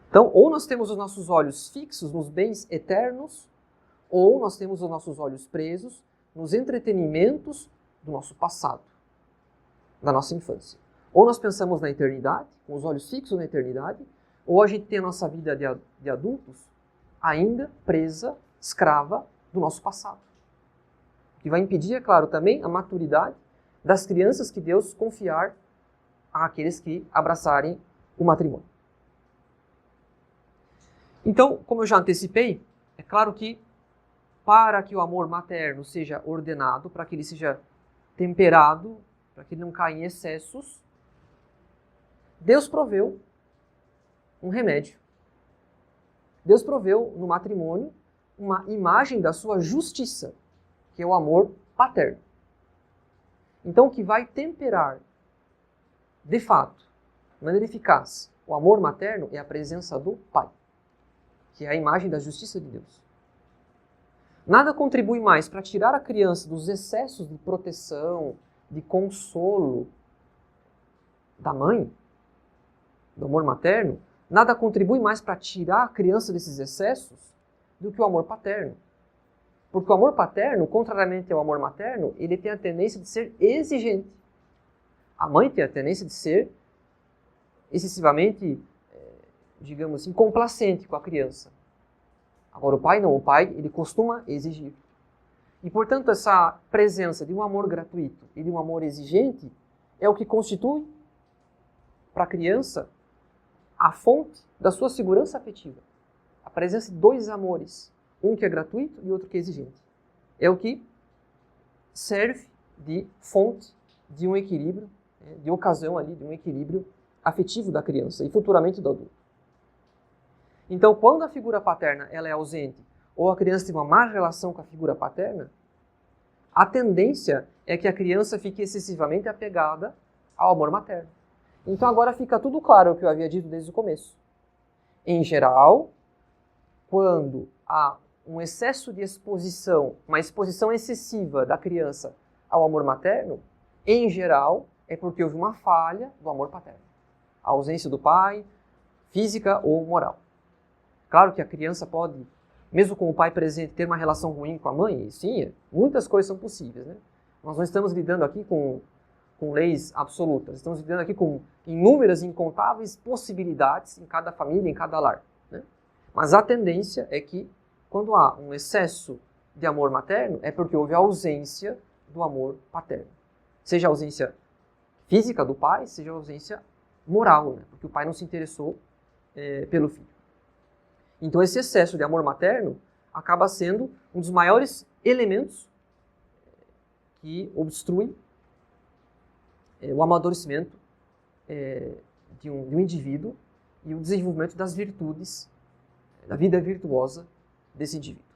Então, ou nós temos os nossos olhos fixos nos bens eternos, ou nós temos os nossos olhos presos nos entretenimentos do nosso passado, da nossa infância. Ou nós pensamos na eternidade, com os olhos fixos na eternidade, ou a gente tem a nossa vida de adultos ainda presa, escrava do nosso passado. Que vai impedir, é claro, também a maturidade das crianças que Deus confiar àqueles que abraçarem o matrimônio. Então, como eu já antecipei, é claro que para que o amor materno seja ordenado, para que ele seja temperado, para que ele não caia em excessos, Deus proveu um remédio. Deus proveu no matrimônio uma imagem da sua justiça, que é o amor paterno. Então, o que vai temperar, de fato, de maneira eficaz, o amor materno é a presença do Pai, que é a imagem da justiça de Deus. Nada contribui mais para tirar a criança dos excessos de proteção, de consolo da mãe, do amor materno, nada contribui mais para tirar a criança desses excessos do que o amor paterno. Porque o amor paterno, contrariamente ao amor materno, ele tem a tendência de ser exigente. A mãe tem a tendência de ser excessivamente, digamos assim, complacente com a criança. Agora o pai não, o pai ele costuma exigir. E portanto essa presença de um amor gratuito e de um amor exigente é o que constitui para a criança a fonte da sua segurança afetiva. A presença de dois amores, um que é gratuito e outro que é exigente. É o que serve de fonte de um equilíbrio, de ocasião ali, de um equilíbrio afetivo da criança e futuramente do adulto. Então, quando a figura paterna ela é ausente ou a criança tem uma má relação com a figura paterna, a tendência é que a criança fique excessivamente apegada ao amor materno. Então agora fica tudo claro o que eu havia dito desde o começo. Em geral, quando há um excesso de exposição, uma exposição excessiva da criança ao amor materno, em geral, é porque houve uma falha do amor paterno. A ausência do pai, física ou moral. Claro que a criança pode, mesmo com o pai presente, ter uma relação ruim com a mãe, e sim, muitas coisas são possíveis, né? Nós não estamos lidando aqui com leis absolutas, estamos lidando aqui com inúmeras e incontáveis possibilidades em cada família, em cada lar, né? Mas a tendência é que, quando há um excesso de amor materno, é porque houve a ausência do amor paterno. Seja a ausência física do pai, seja a ausência moral, né? Porque o pai não se interessou pelo filho. Então esse excesso de amor materno acaba sendo um dos maiores elementos que obstruem o amadurecimento de um indivíduo e o desenvolvimento das virtudes, da vida virtuosa desse indivíduo.